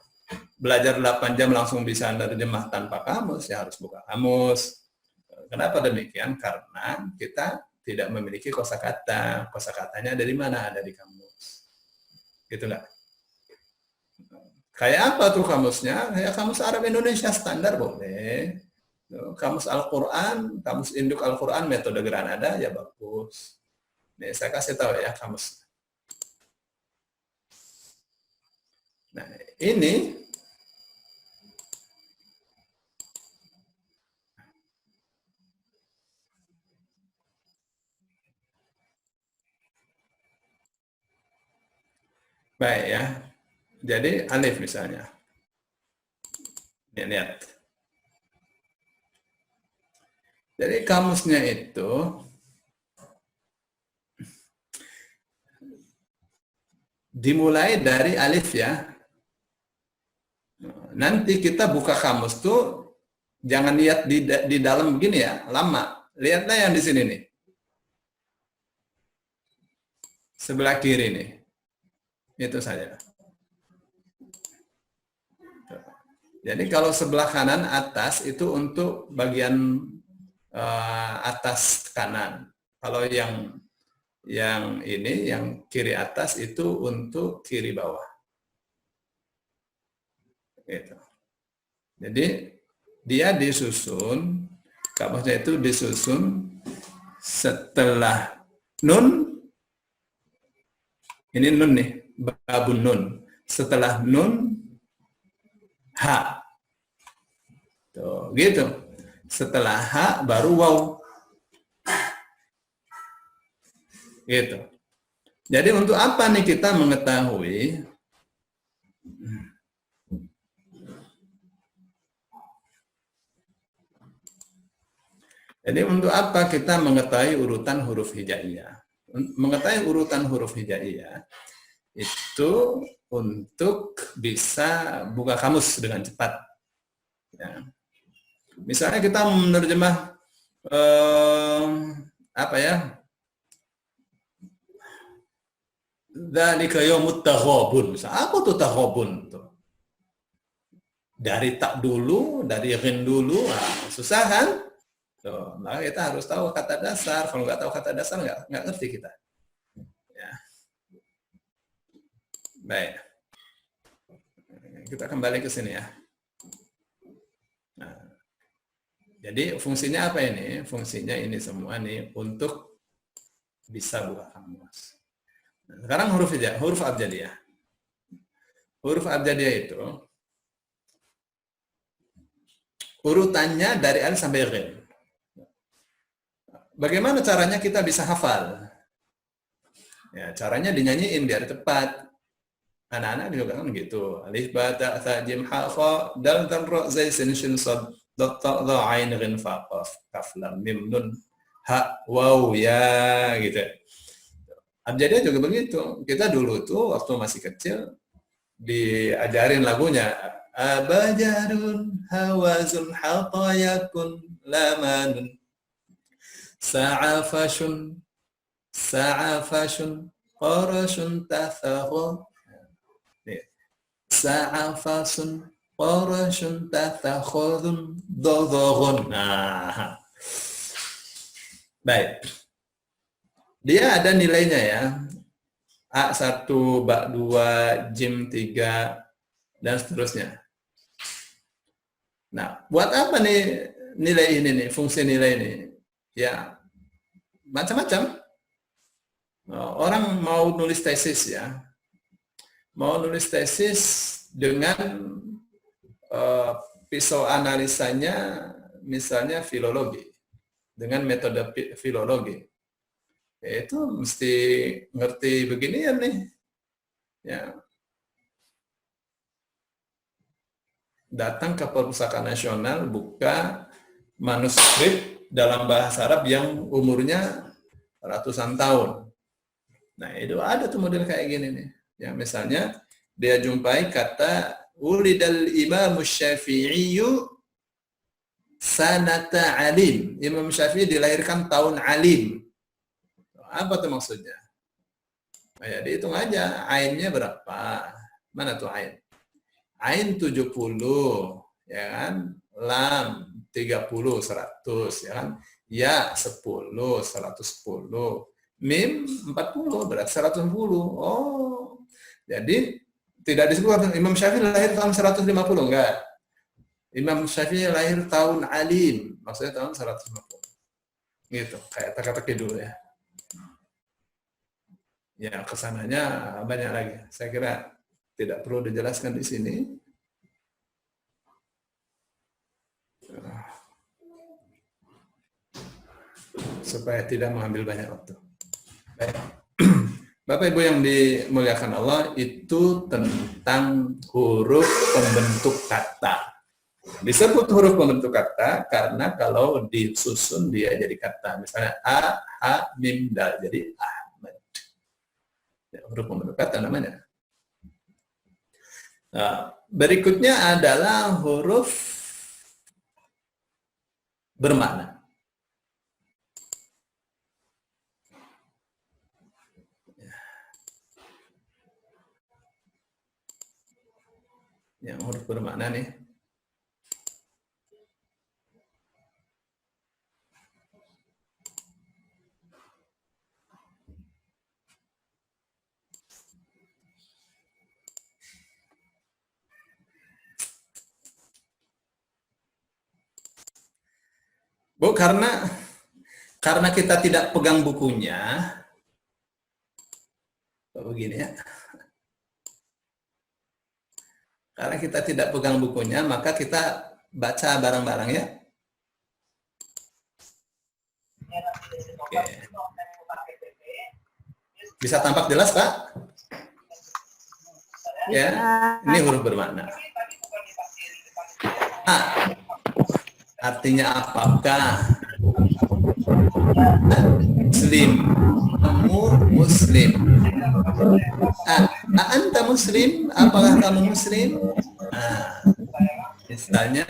belajar 8 jam langsung bisa menerjemah tanpa kamus, ya harus buka kamus. Kenapa demikian? Karena kita tidak memiliki kosakata. Kosakatanya dari mana? Ada di kamus. Gitu nggak? Kayak apa tuh kamusnya? Kayak kamus Arab Indonesia standar boleh. Kamus Al-Quran, kamus induk Al-Quran metode Granada ya bagus. Nih saya kasih tahu ya kamus. Nah ini baik ya. Jadi alif misalnya. Nih, lihat. Jadi kamusnya itu dimulai dari alif ya. Nanti kita buka kamus tuh jangan lihat di dalam begini ya, lama. Lihatlah yang di sini nih. Sebelah kiri nih. Itu saja. Jadi kalau sebelah kanan atas itu untuk bagian atas kanan. Kalau yang ini yang kiri atas itu untuk kiri bawah. Gitu. Jadi dia disusun, kamusnya itu disusun setelah nun. Ini nun nih, babun nun. Setelah nun ha. Tuh, gitu. Setelah ha baru waw. Gitu. Jadi untuk apa nih kita mengetahui Jadi untuk apa kita mengetahui urutan huruf hijaiyah? Mengetahui urutan huruf hijaiyah itu untuk bisa buka kamus dengan cepat. Ya. Misalnya kita menerjemah apa ya? Dzalika yaumut taghabun. Apa tuh taghabun tuh? Dari tak dulu, dari ghin dulu, susah kan? Tuh, maka kita harus tahu kata dasar. Kalau nggak tahu kata dasar nggak ngerti kita. Ya. Baik. Kita kembali ke sini ya. Nah, jadi fungsinya apa ini? Fungsinya ini semua nih untuk bisa buka kamus. Nah, sekarang huruf abjadiyah. Huruf abjadiyah itu urutannya dari alif sampai ghin. bagaimana caranya kita bisa hafal? Ya, caranya dinyanyiin biar tepat. Anak-anak juga kan gitu. Alif ba ta tha jim ha kha dal dal ra zai sin shin sad dot ta dha ain ghin fa qaf kaf lam mim nun ha waw ya gitu. Abjadiyah juga begitu. Kita dulu tuh waktu masih kecil diajarin lagunya. Abajadun hawazun hatayakun lamanun sa'afashun qarashun tathaghun sa'afasun qarashun tathaghun dodhoghun. Nah, baik. Dia ada nilainya ya. A1, Ba2, Jim 3, dan seterusnya. Nah, buat apa nih nilai ini nih, fungsi nilai ini? Ya, macam-macam. Orang mau nulis tesis ya. Mau nulis tesis dengan pisau analisanya misalnya filologi. Dengan metode filologi. Ya, itu mesti ngerti beginian nih. Ya. Datang ke Perpustakaan Nasional, buka manuskrip dalam bahasa Arab yang umurnya ratusan tahun. Nah, itu ada tuh model kayak gini nih. Ya, misalnya dia jumpai kata ulidal Imam Syafi'i sanata alim. Imam Syafi'i dilahirkan tahun alim. Apa tuh maksudnya? Nah, ya, dihitung aja ainnya berapa. Mana tuh ain? Ain 70, ya kan? Lam 30, 100, ya kan? Ya 10, 110. Mim 40, berarti 110. Oh, jadi tidak disebut Imam Syafi'i lahir tahun 150, enggak. Imam Syafi'i lahir tahun alim, maksudnya tahun 150. Gitu, kayak teka-teki dulu ya. Ya, kesananya banyak lagi. Saya kira tidak perlu dijelaskan di sini. Supaya tidak mengambil banyak waktu. Baik. Bapak Ibu yang dimuliakan Allah, itu tentang huruf pembentuk kata. Disebut huruf pembentuk kata karena kalau disusun dia jadi kata. Misalnya A, Ha, Mim, Dal, jadi Ahmad. Ya, huruf pembentuk kata namanya. Nah, berikutnya adalah huruf bermakna. Yang huruf bermakna nih. Bu, karena kita tidak pegang bukunya, begini ya. Karena kita tidak pegang bukunya, maka kita baca bareng-bareng ya. Oke. Bisa tampak jelas, Pak? Ya, ini huruf bermakna. A, artinya apakah? Muslim. Kamu Muslim. Anta Muslim? Apakah kamu Muslim? Nah, misalnya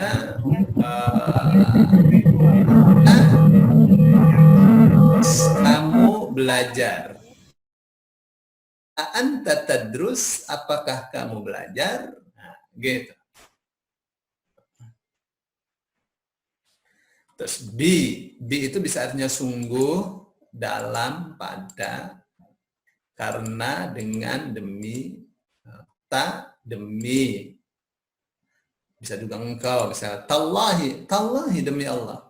kamu belajar. Anta tadrus? Apakah kamu belajar? Nah, gitu. Terus B itu bisa artinya sungguh, dalam, pada, karena, dengan, demi, tak, demi. Bisa juga engkau, misalnya tallahi demi Allah.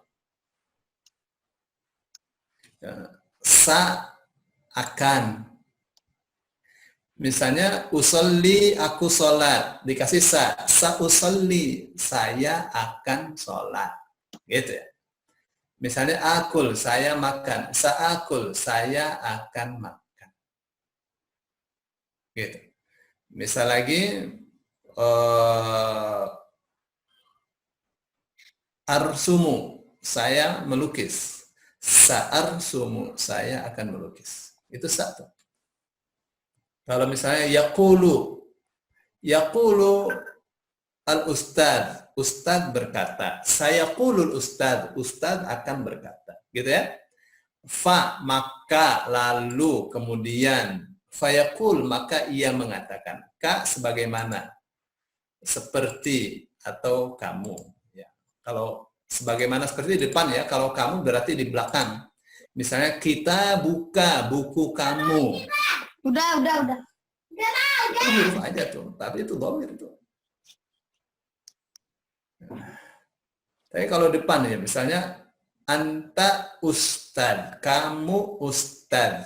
Sa, akan. Misalnya usolli, aku sholat, dikasih sa usolli, saya akan sholat. Gitu ya. Misalnya akul, saya makan. Sa'akul, saya akan makan. Gitu. Misal lagi, arsumu, saya melukis. Sa'arsumu, saya akan melukis. Itu satu. Kalau misalnya yaqulu al-ustadz, ustadz berkata. Sayaqulul ustadz, ustadz akan berkata. Gitu ya. Fa, maka, lalu, kemudian. Fayaqul, maka ia mengatakan. Ka, sebagaimana. Seperti, atau kamu. Ya. Kalau sebagaimana seperti di depan ya, kalau kamu berarti di belakang. Misalnya kita buka buku kamu. Udah. Itu huruf aja tuh, tapi itu dhamir tuh. Tapi kalau depan ya, misalnya anta ustad, kamu ustad.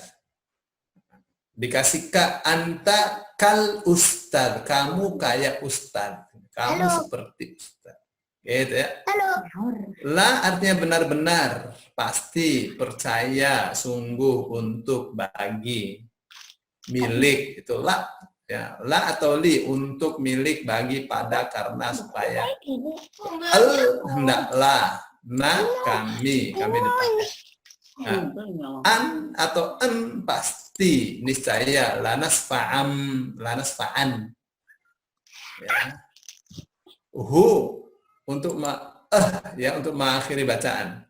Dikasih ka, anta kal ustad, kamu kayak ustad. Kamu seperti ustad. Gitu ya. La artinya benar-benar, pasti, percaya, sungguh, untuk, bagi, milik, itu la. Ya, la atau li, untuk, milik, bagi, pada, karena, supaya. Hendaklah, na, kami dipakai. Nah, an atau en, pasti, niscaya, lanas fa'an. Ya. Untuk untuk mengakhiri bacaan.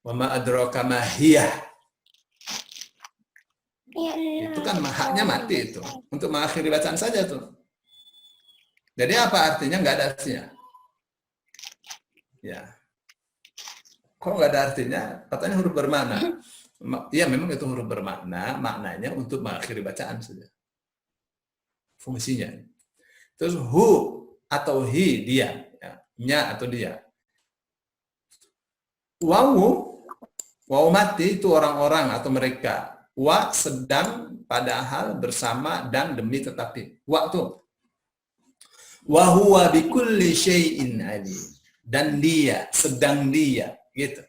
Wa ma adraka ma hiya. Itu kan haknya mati itu. Untuk mengakhiri bacaan saja tuh. Jadi apa artinya? Nggak ada artinya. Ya. Kok nggak ada artinya? Katanya huruf bermakna. Iya, memang itu huruf bermakna. Maknanya untuk mengakhiri bacaan saja. Fungsinya. Terus hu atau hi, dia. Nya atau dia. Wawu mati itu orang-orang atau mereka. Wa sedang, padahal, bersama, dan, demi, tetapi. Wa tuh. Wa huwa bikulli syai'in alim. Dan dia, sedang dia, gitu.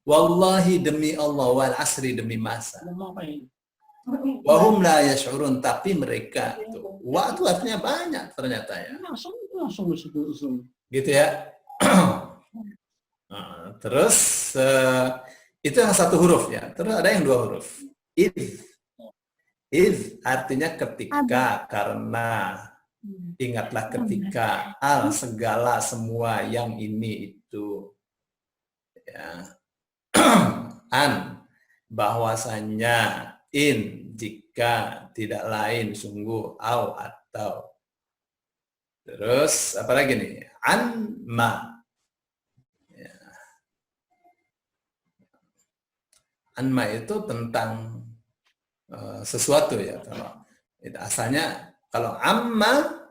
Wallahi demi Allah, wal asri demi masa. Wa hum la yash'urun, tapi mereka itu. Wa itu artinya banyak ternyata ya. Gitu ya. Nah, terus itu yang satu huruf ya. Terus ada yang dua huruf. Iz artinya ketika, karena, ingatlah ketika, al segala, semua, yang ini itu. Ya. An bahwasanya, in jika, tidak lain, sungguh, au atau. Terus apa lagi nih? An ma. Ya. An ma itu tentang sesuatu ya. Kalau asalnya kalau amma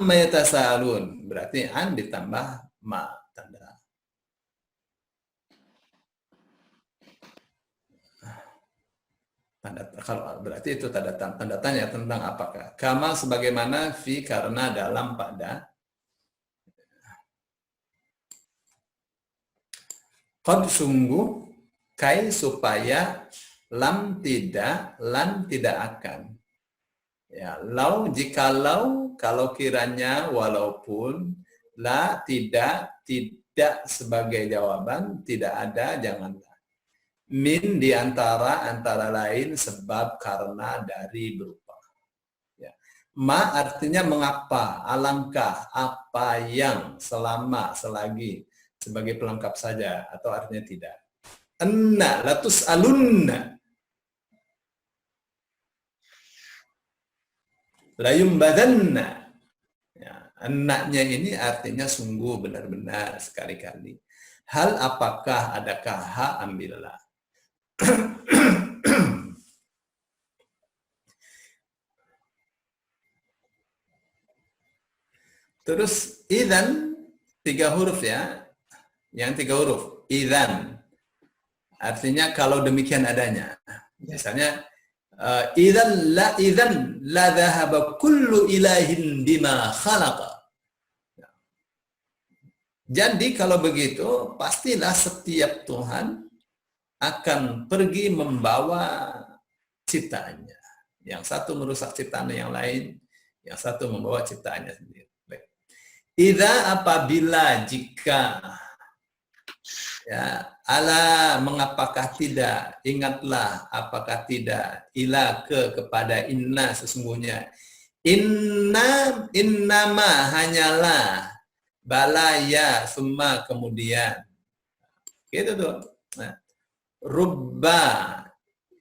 yatasaalun, berarti an ditambah ma, tanda. Kalau berarti itu tanda tanya tentang apakah. Kama sebagaimana, fi karena, dalam, pada. Qad sungguh, kai supaya, lam tidak, lan tidak akan. Ya, lau jikalau, kalau kiranya, walaupun, la tidak sebagai jawaban, tidak ada, janganlah. Min diantara lain, sebab, karena, dari, berupa. Ya. Ma artinya mengapa, alangkah, apa yang, selama, selagi, sebagai pelengkap saja, atau artinya tidak. Enna latus alunna. Layum badanna. Ya, enaknya ini artinya sungguh, benar-benar, sekali-kali. Hal apakah, adakah, ha ambillah. Terus idzan 3 huruf ya. Yang 3 huruf, idzan. Artinya kalau demikian adanya. Misalnya idzan la dhahaba kullu ilahin bima khalaqa. Jadi kalau begitu, pastilah setiap Tuhan akan pergi membawa ciptaannya. Yang satu merusak ciptaan yang lain, yang satu membawa ciptaannya sendiri. Idza apabila jika ya ala mengapakah tidak, ingatlah apakah tidak, ila kepada inna sesungguhnya, innama hanyalah, balaya summa kemudian, gitu tuh. Nah, rubba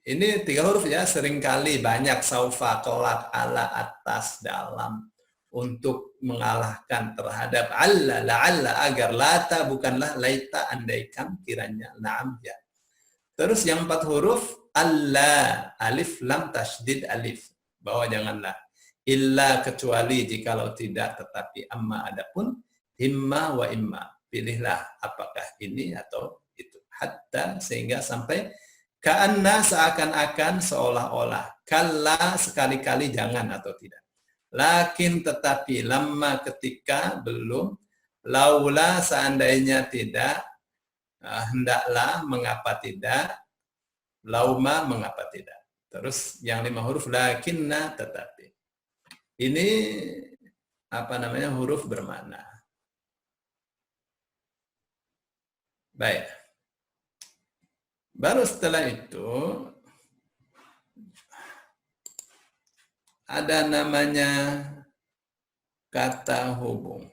ini 3 huruf ya, seringkali, banyak, saufa, kelak, ala, atas, dalam, untuk mengalahkan terhadap alla, la'alla, agar, lata bukanlah, laita, andaikan, kiranya, na'am ya. Terus yang 4 huruf, alla, alif, lam, tasydid, alif, bahwa janganlah, illa kecuali jikalau tidak, tetapi amma adapun, imma wa imma, pilihlah apakah ini atau itu, hatta sehingga sampai ka'anna seakan-akan, seolah-olah, kalla sekali-kali jangan atau tidak. Lakin tetapi, lama ketika belum, laula seandainya tidak, hendaklah mengapa tidak, lauma mengapa tidak. Terus yang 5 huruf, lakinna tetapi. Ini apa namanya, huruf bermakna. Baik. Baru setelah itu ada namanya kata hubung.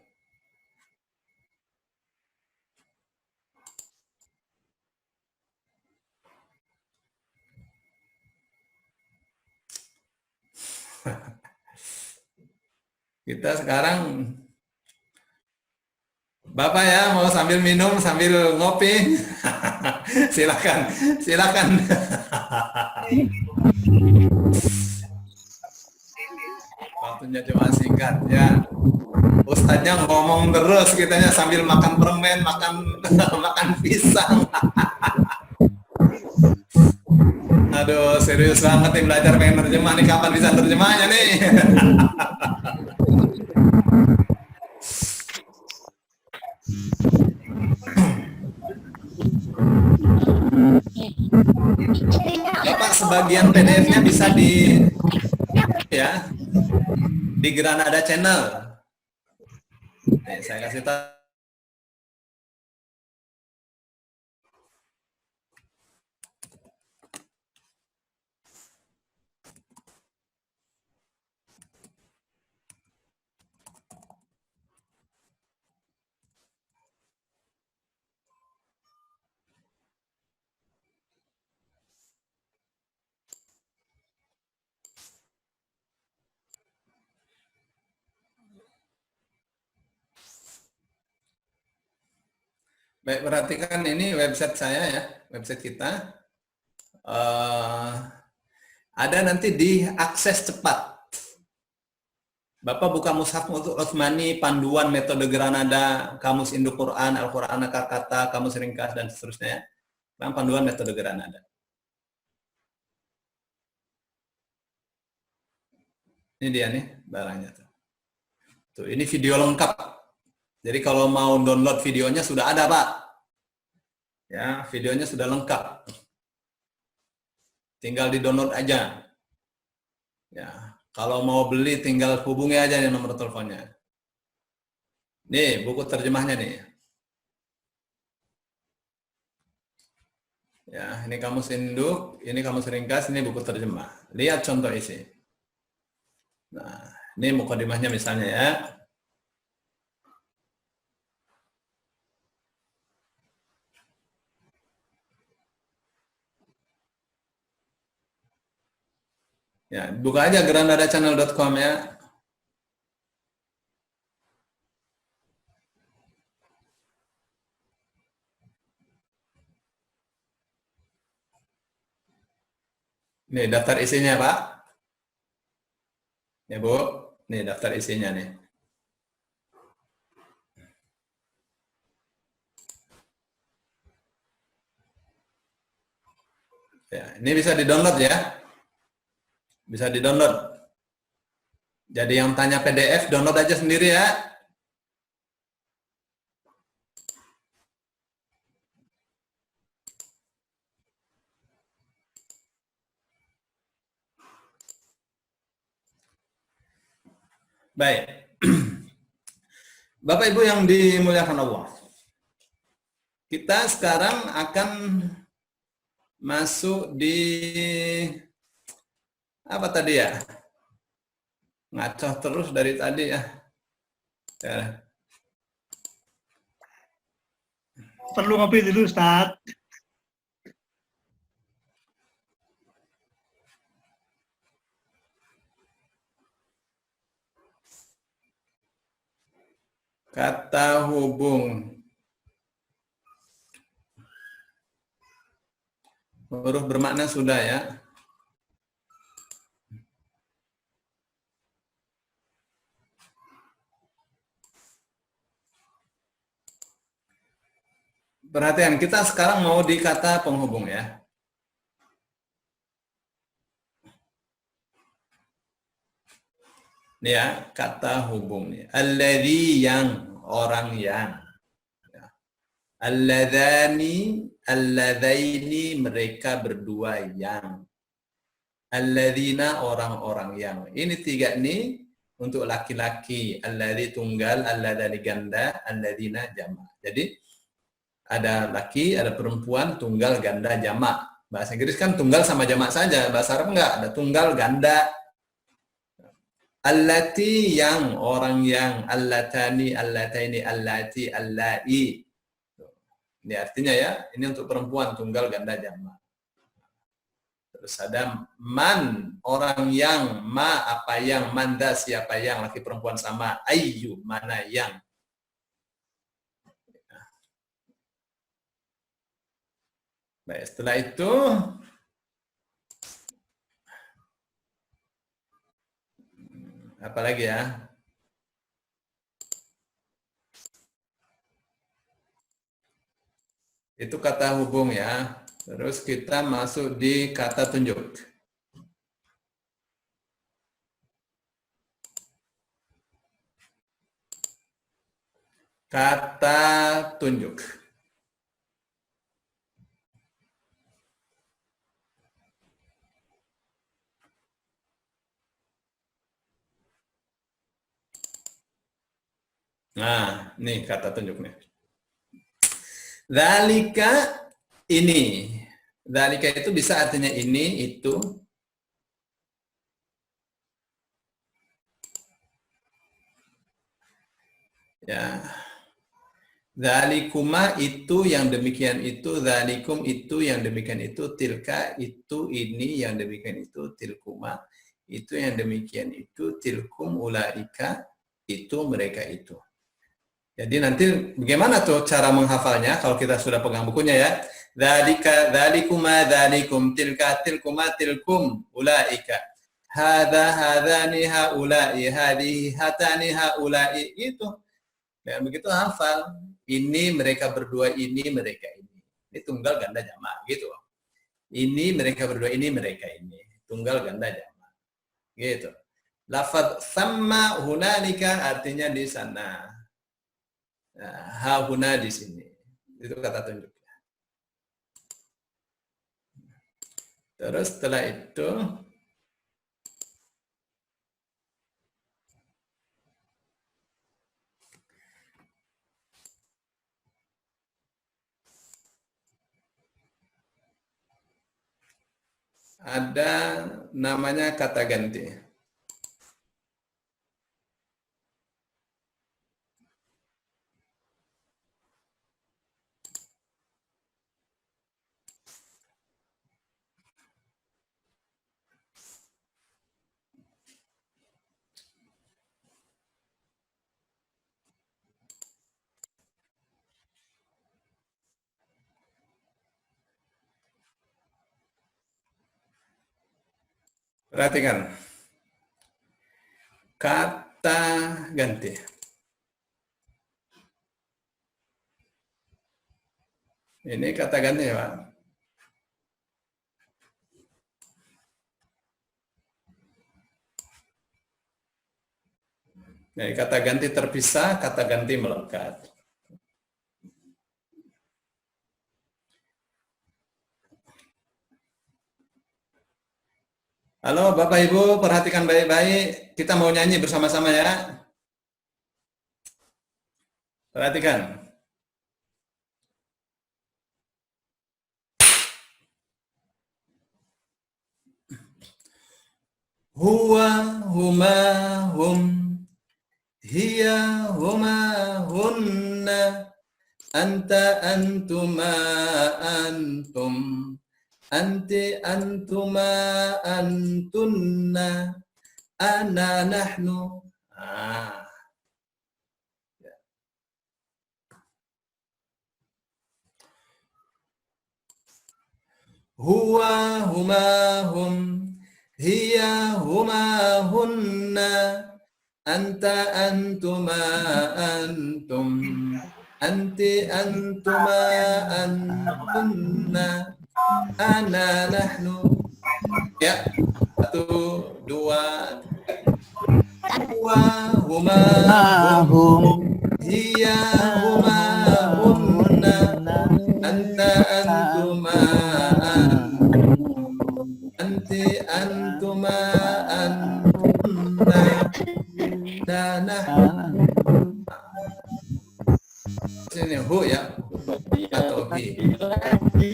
Kita sekarang, Bapak ya, mau sambil minum, sambil ngopi, silakan, silakan. Waktunya cuma singkat ya. Ustadznya ngomong terus, kitanya sambil makan permen, makan pisang. Aduh, serius banget nih belajar pengen terjemah nih, kapan bisa terjemahnya nih? Bapak, sebagian PDF-nya bisa di Granada Channel. Nih, saya kasih tahu. Baik, perhatikan ini website saya ya, website kita. Ada nanti di akses cepat. Bapak buka Mushaf Utsmani, panduan metode Granada, kamus Indo Quran, Al-Quran akar kata, kamus ringkas dan seterusnya. Panduan metode Granada. Ini dia nih barangnya tuh. Tuh, ini video lengkap. Jadi kalau mau download videonya sudah ada, Pak. Ya, videonya sudah lengkap. Tinggal di-download aja. Ya, kalau mau beli tinggal hubungi aja nih nomor teleponnya. Nih, buku terjemahnya nih. Ya, ini kamus induk, ini kamus ringkas, ini buku terjemah. Lihat contoh isi. Nah, ini mukadimahnya misalnya ya. Ya, buka aja granadachannel.com ya. Nih daftar isinya, Pak. Ya, Bu. Nih daftar isinya nih. Ya, ini bisa di-download ya. Bisa di-download. Jadi yang tanya PDF, download aja sendiri ya. Baik. Bapak Ibu yang dimuliakan Allah. Kita sekarang akan masuk di apa tadi ya? Ngaco terus dari tadi ya. Perlu ngopi dulu, Ustaz. Kata hubung. Huruf bermakna sudah ya. Perhatian, kita sekarang mau di kata penghubung ya. Ini ya, kata hubung. Alladzi yang, orang yang. Alladzani, alladzaini, mereka berdua yang. Alladzina, orang-orang yang. Ini tiga ini untuk laki-laki. Alladzi tunggal, alladzani ganda, alladzina jamak. Jadi ada laki, ada perempuan, tunggal, ganda, jamak. Bahasa Inggris kan tunggal sama jamak saja. Bahasa Arab enggak, ada tunggal, ganda. Allati yang, orang yang, allatani, allataini, allati, allai. Ini artinya ya, ini untuk perempuan, tunggal, ganda, jamak. Terus ada man, orang yang, ma, apa yang, manda, siapa yang, laki perempuan sama, ayu, mana yang. Baik, setelah itu apa lagi ya? Itu kata hubung ya. Terus kita masuk di kata tunjuk. Kata tunjuk. Nah, nih kata tunjuknya. Dzalika, ini. Dzalika itu bisa artinya ini, itu. Ya. Dzalikuma, itu yang demikian itu, dzalikum itu yang demikian itu, tilka itu ini yang demikian itu, tilkuma itu yang demikian itu, tilkum ulaika itu mereka itu. Jadi nanti bagaimana tuh cara menghafalnya kalau kita sudah pegang bukunya ya. Dzalika, dzalikuma, dzalikum, tilka, tilkuma, tilkum, ulaika. Hadza, hadzani, haula'i, hadihi, hatani, haula'i, itu. Dan begitu hafal. Ini mereka berdua, ini mereka ini. Ini tunggal, ganda, jamak gitu. Ini mereka berdua, ini mereka ini. Tunggal, ganda, jamak. Gitu. Lafaz sama hunalika artinya di sana. Nah, hahuna di sini. Itu kata tunjuknya. Terus setelah itu ada namanya kata ganti. Perhatikan. Kata ganti. Ini kata ganti ya, Pak. Nah, kata ganti terpisah, kata ganti melekat. Halo Bapak Ibu, perhatikan baik-baik. Kita mau nyanyi bersama-sama ya. Perhatikan. Huwa, huma, hum, hiya, huma, hunna, anta, antuma, antum, anti, antuma, antunna, ana, nahnu. Huwa, huma, hum, hiya, huma, hunna, anta, antuma, antum, anti, antuma, antunna, ana, nahnu. Ya, 1, 2, huwa, huma, hum, hiya, huma, hunna, anta, antuma, anti, antuma, antunna, sini hu ya atau hi.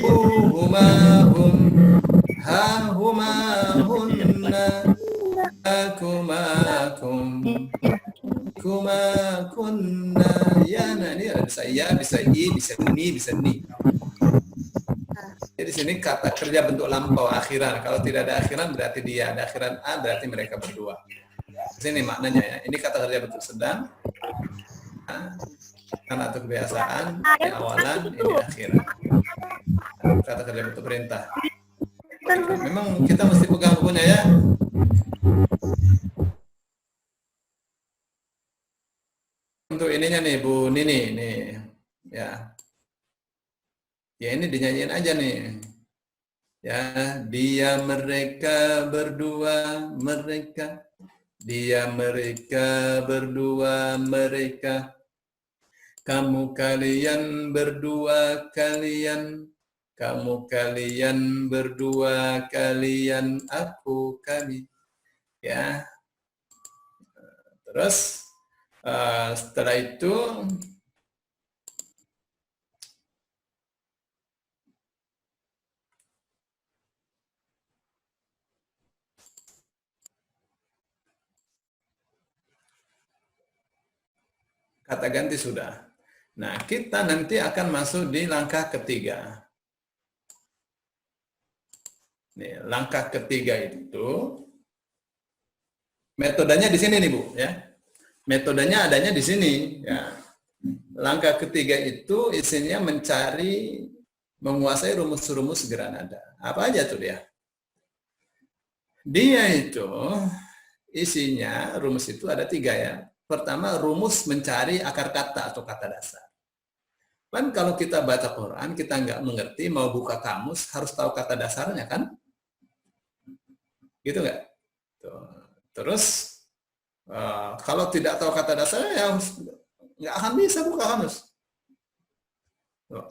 Hu, huma, hum, ha, huma, hunna, akuma, kum, kuma, kunna. Ya, nah ini bisa ya, bisa i, bisa ni, bisa ni. Jadi di sini kata kerja bentuk lampau akhiran. Kalau tidak ada akhiran berarti dia, ada akhiran a berarti mereka berdua. Di sini maknanya ya. Ini kata kerja bentuk sedang. Karena itu kebiasaan, ini awalan, ini akhiran. Kata kerja bentuk perintah. Memang kita mesti pegang bukunya ya. Untuk ininya nih Bu Nini nih ya. Ya ini dinyanyiin aja nih. Ya, dia mereka berdua mereka. Dia mereka berdua mereka. Kamu kalian berdua kalian. Kamu kalian berdua kalian, aku kami. Ya. Terus setelah itu kata ganti sudah. Nah, kita nanti akan masuk di langkah ketiga. Nih, langkah ketiga itu metodenya di sini nih Bu ya. Metodenya adanya di sini ya. Langkah ketiga itu isinya mencari menguasai rumus-rumus segera nada. Apa aja tuh dia? Dia itu isinya rumus itu ada 3 ya. Pertama, rumus mencari akar kata atau kata dasar. Kan kalau kita baca Quran, kita nggak mengerti, mau buka kamus, harus tahu kata dasarnya kan? Gitu nggak? Terus, kalau tidak tahu kata dasarnya, ya nggak akan bisa buka kamus.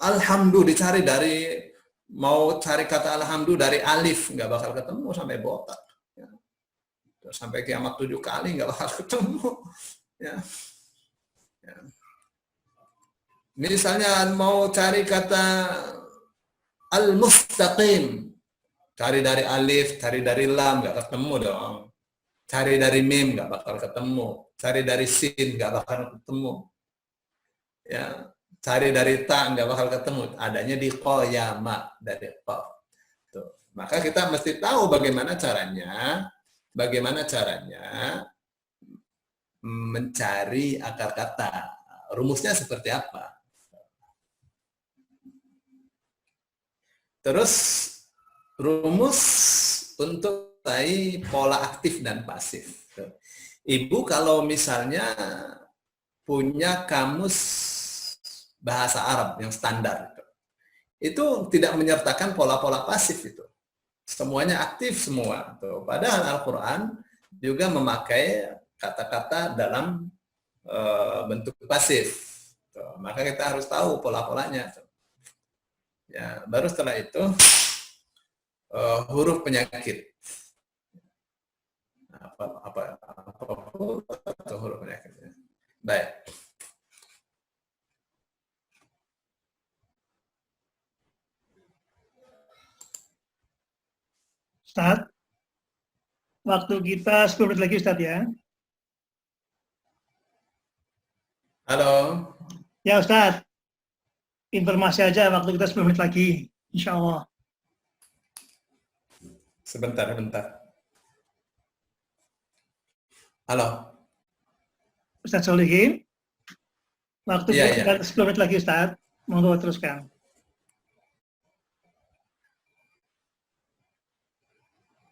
Alhamdulillah dicari dari, mau cari kata alhamdulillah dari alif, nggak bakal ketemu sampai botak. Ya. Sampai kiamat 7 kali nggak bakal ketemu. Ya. Ya. Misalnya mau cari kata al-mustaqim, cari dari alif, cari dari lam, nggak ketemu dong. Cari dari mim, nggak bakal ketemu. Cari dari sin, nggak bakal ketemu. Ya, cari dari ta, nggak bakal ketemu. Adanya di qoyama, dari qaf. Tuh. Maka kita mesti tahu bagaimana caranya mencari akar kata. Rumusnya seperti apa? Terus rumus untuk pola aktif dan pasif. Ibu kalau misalnya punya kamus bahasa Arab yang standar, itu tidak menyertakan pola-pola pasif itu. Semuanya aktif semua. Padahal Al-Quran juga memakai kata-kata dalam bentuk pasif. Maka kita harus tahu pola-polanya. Ya, baru setelah itu huruf penyakit. apa atau hurufnya. Baik. Ustaz, waktu kita 10 menit lagi Ustaz ya. Halo. Ya Ustaz, informasi aja waktu kita 10 menit lagi, insya Allah. Sebentar. Halo. Ustaz Solihin, waktu Iya, kita 10 menit lagi Ustaz, monggo teruskan.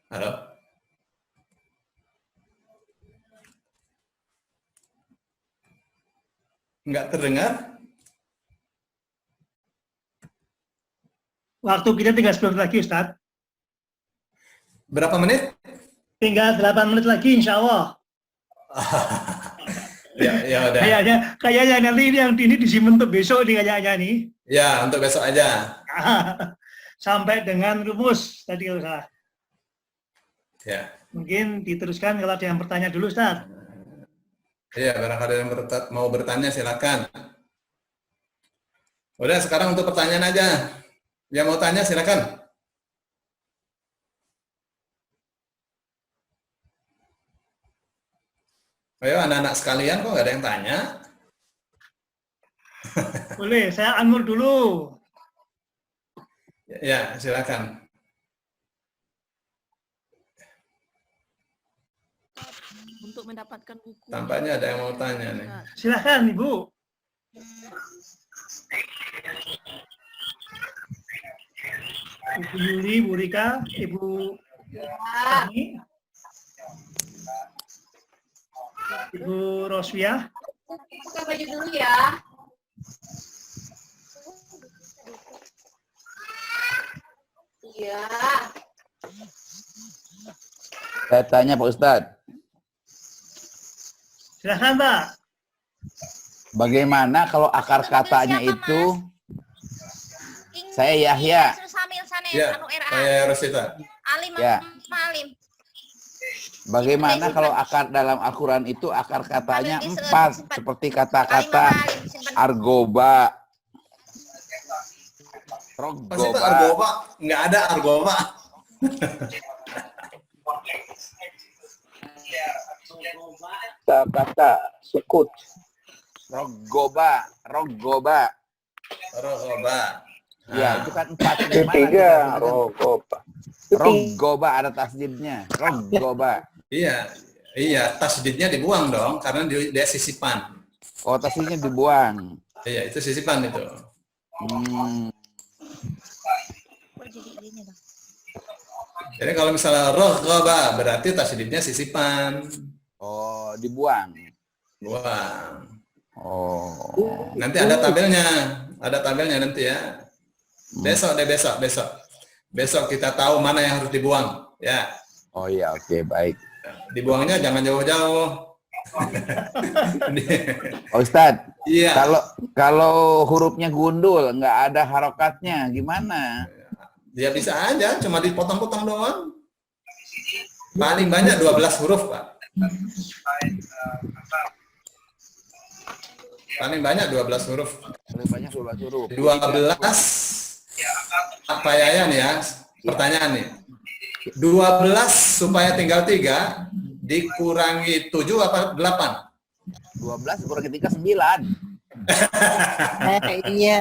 Halo. Enggak terdengar? Waktu kita tinggal 10 menit lagi Ustaz. Berapa menit? Tinggal 8 menit lagi insya Allah. Ya udah. Kayaknya nanti ini disimpan untuk besok nih kayaknya nih. Ya, untuk besok aja. Sampai dengan rumus tadi kalau salah. Ya. Mungkin diteruskan kalau ada yang bertanya dulu Ustaz. Iya, barangkali yang mau bertanya silakan. Udah, sekarang untuk pertanyaan aja. Yang mau tanya silakan. Ayo anak-anak sekalian, kok nggak ada yang tanya? Boleh, saya unmute dulu. Ya, silakan. Untuk mendapatkan buku. Tampaknya ada yang mau tanya nih. Silakan Ibu. Ibu Yuli, Bu Rika, Ibu Ani, Ibu Roswia. Buka baju dulu ya. Iya. Saya tanya Pak Ustadz, Silakan Pak. bagaimana kalau akar katanya itu saya Yahya. Ya, saya Rosita. Alim, Ya. Alim. Bagaimana kalau akar dalam Al-Quran itu akar katanya 4 seperti kata-kata argoba, Pas itu rogoba, argoba, nggak ada argoba. kata sukut, rogoba. Rogoba. Ya, itu kan 4. Ketiga, rogoba. Rogoba ada tasdidnya. Rogoba. Iya, tasdidnya dibuang dong, karena dia sisipan. Oh, tasdidnya dibuang. Iya, itu sisipan itu. Jadi kalau misalnya rogoba, berarti tasdidnya sisipan. Oh, dibuang. Buang. Oh. Nanti ada tabelnya nanti ya. Besok kita tahu mana yang harus dibuang, ya. Oh iya, oke, baik. Dibuangnya jangan jauh-jauh. Oh, Ustadz, Iya. kalau hurufnya gundul, nggak ada harokatnya, gimana? Ya bisa aja, cuma dipotong-potong doang. Paling banyak 12 huruf, Pak. Paling banyak 12 huruf. Paling banyak 12 huruf. 12 apa ya nih ya? Pertanyaan nih. 12 supaya tinggal 3 dikurangi 7 apa 8? 12 kurang 3 9. Iya.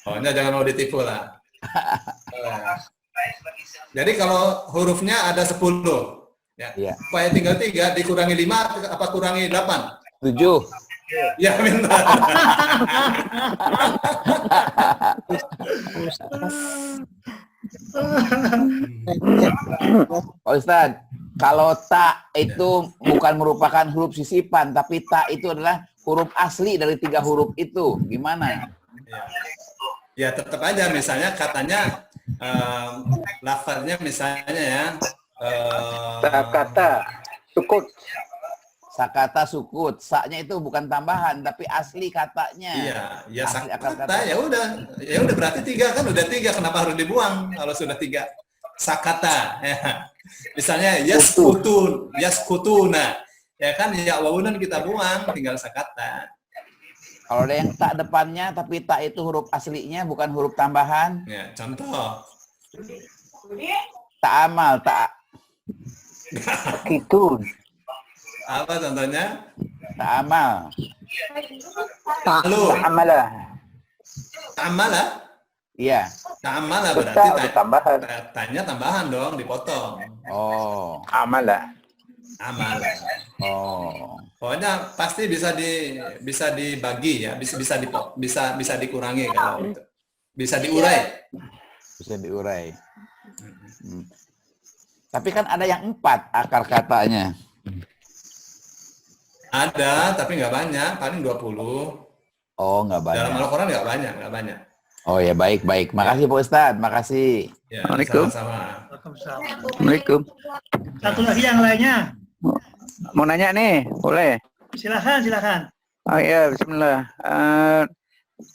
Pokoknya jangan mau ditipu lah. Jadi kalau hurufnya ada 10, ya. Iya. Supaya tinggal 3 dikurangi 5 apa kurangi 8? 7. Ya minta. Oh, Ustadz, kalau ta itu bukan merupakan huruf sisipan, tapi ta itu adalah huruf asli dari 3 huruf itu. Gimana? Ya tetap aja, misalnya katanya lafaznya misalnya ya Kata sukut. Sakata sukut, saknya itu bukan tambahan, tapi asli katanya. iya, ya Asli akar kata ya udah berarti 3 kan udah 3, kenapa harus dibuang kalau sudah 3? sakata. Ya. Misalnya yaskutuna. Ya kan, ya wawunan kita buang, tinggal sakata. Kalau ada yang tak depannya tapi tak itu huruf aslinya bukan huruf tambahan. Ya, contoh. Ta'amal, tak Itu. Apa contohnya? ta'amal. Lalu, Amalah. ta'amala. Iya. Ta'amala berarti Tambahan. tanya tambahan dong, dipotong. Oh. Amalah. Amal. Oh. Pokoknya pasti bisa dibagi ya, bisa dikurangi kalau itu. Bisa diurai. Bisa diurai. Hmm. Tapi kan ada yang 4 akar katanya. Ada, tapi nggak banyak, paling 20. Oh, nggak Dalam banyak. Al-Quran nggak banyak. Oh ya, baik. Makasih Pak Ustadz, makasih. Ya, Waalaikumsalam. sama-sama. Waalaikumsalam. Assalamualaikum. Satu lagi yang lainnya. Mau nanya nih, boleh? Silakan. Oh iya, bismillah.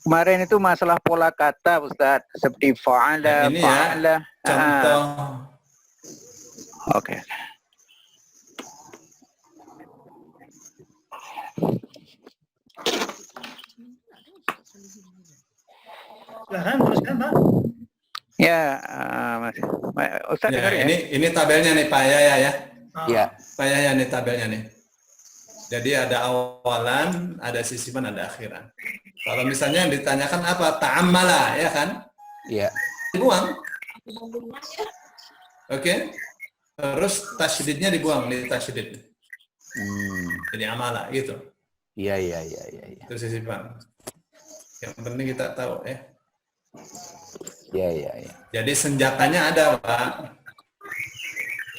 Kemarin itu masalah pola kata, Ustaz. Seperti fa'ala, Ini ya, fa'ala. Contoh. Oke. Silakan, teruskan Pak. Ya, Mas. Ustaz Ya, dengar ya? ini tabelnya nih Pak Yaya ya. Iya. Pak Yaya nih tabelnya nih. Jadi ada awalan, ada sisipan, ada akhiran. Kalau misalnya yang ditanyakan apa? Ta'ammala, ya kan? Iya. Dibuang. Oke. Terus tasydidnya dibuang, di tasydid. Jadi amala, gitu. Iya. Itu sisipan. Yang penting kita tahu ya. Iya. Jadi senjatanya ada, Pak.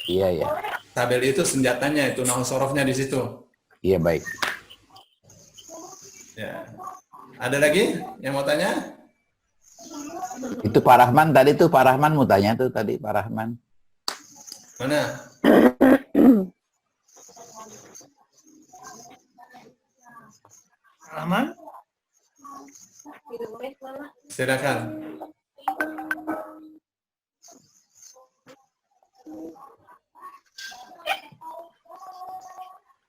Iya. Tabel itu senjatanya, itu nahwu sorofnya di situ. Iya, baik. Ya. Ada lagi yang mau tanya? Itu Pak Rahman tadi tuh, Pak Rahman mau tanya tuh tadi, Pak Rahman. Mana? Rahman. Silakan.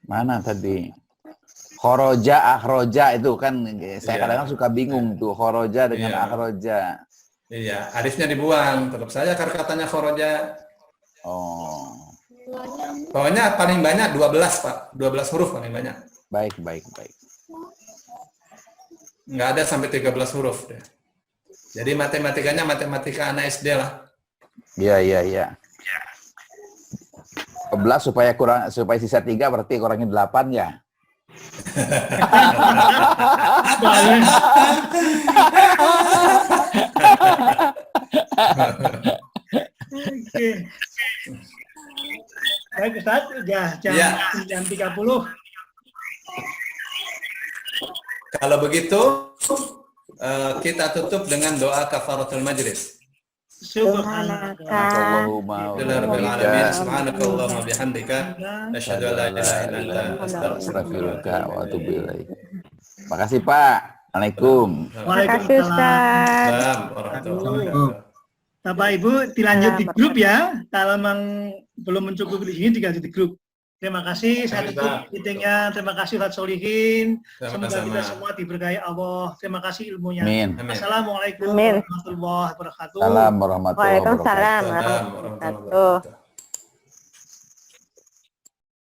Mana tadi? Khoroja, akhroja itu kan saya Iya. kadang-kadang suka bingung tuh khoroja dengan Iya. akhroja. Iya, alifnya dibuang. Tetap saja kata-katanya khoroja. Oh, Pokoknya paling banyak 12, Pak. 12 huruf paling banyak. baik. Nggak ada sampai 13 huruf deh. Jadi matematikanya matematika anak SD lah. Iya. 11 supaya sisa 3 berarti kurangin 8 ya. Oke. Baik Ustaz, jam Ya. 9.30. Kalau begitu, kita tutup dengan doa kafaratul majlis. Subhanallah. Allahumma wa Alhamdulillahirabbil alamin. Subhanakallahumma bihamdika asyhadu an la ilaha illa anta astaghfiruka astaghfiruka wa atubu ilaik. Makasih Pak. Assalamualaikum. Waalaikumsalam. warahmatullahi wabarakatuh. Bapak Ibu dilanjut di grup ya. Kalau memang belum mencukupi di sini dilanjut di grup. Terima kasih, saya tutup meetingnya. Terima kasih Ustaz Solihin. Semoga Sama-sama. kita semua diberkahi Allah. Terima kasih ilmunya. Amin. Amin. Assalamualaikum Amin. warahmatullahi wabarakatuh. Salam warahmatullahi wabarakatuh. Waalaikumsalam Salam warahmatullahi warahmatullahi wabarakatuh. wabarakatuh.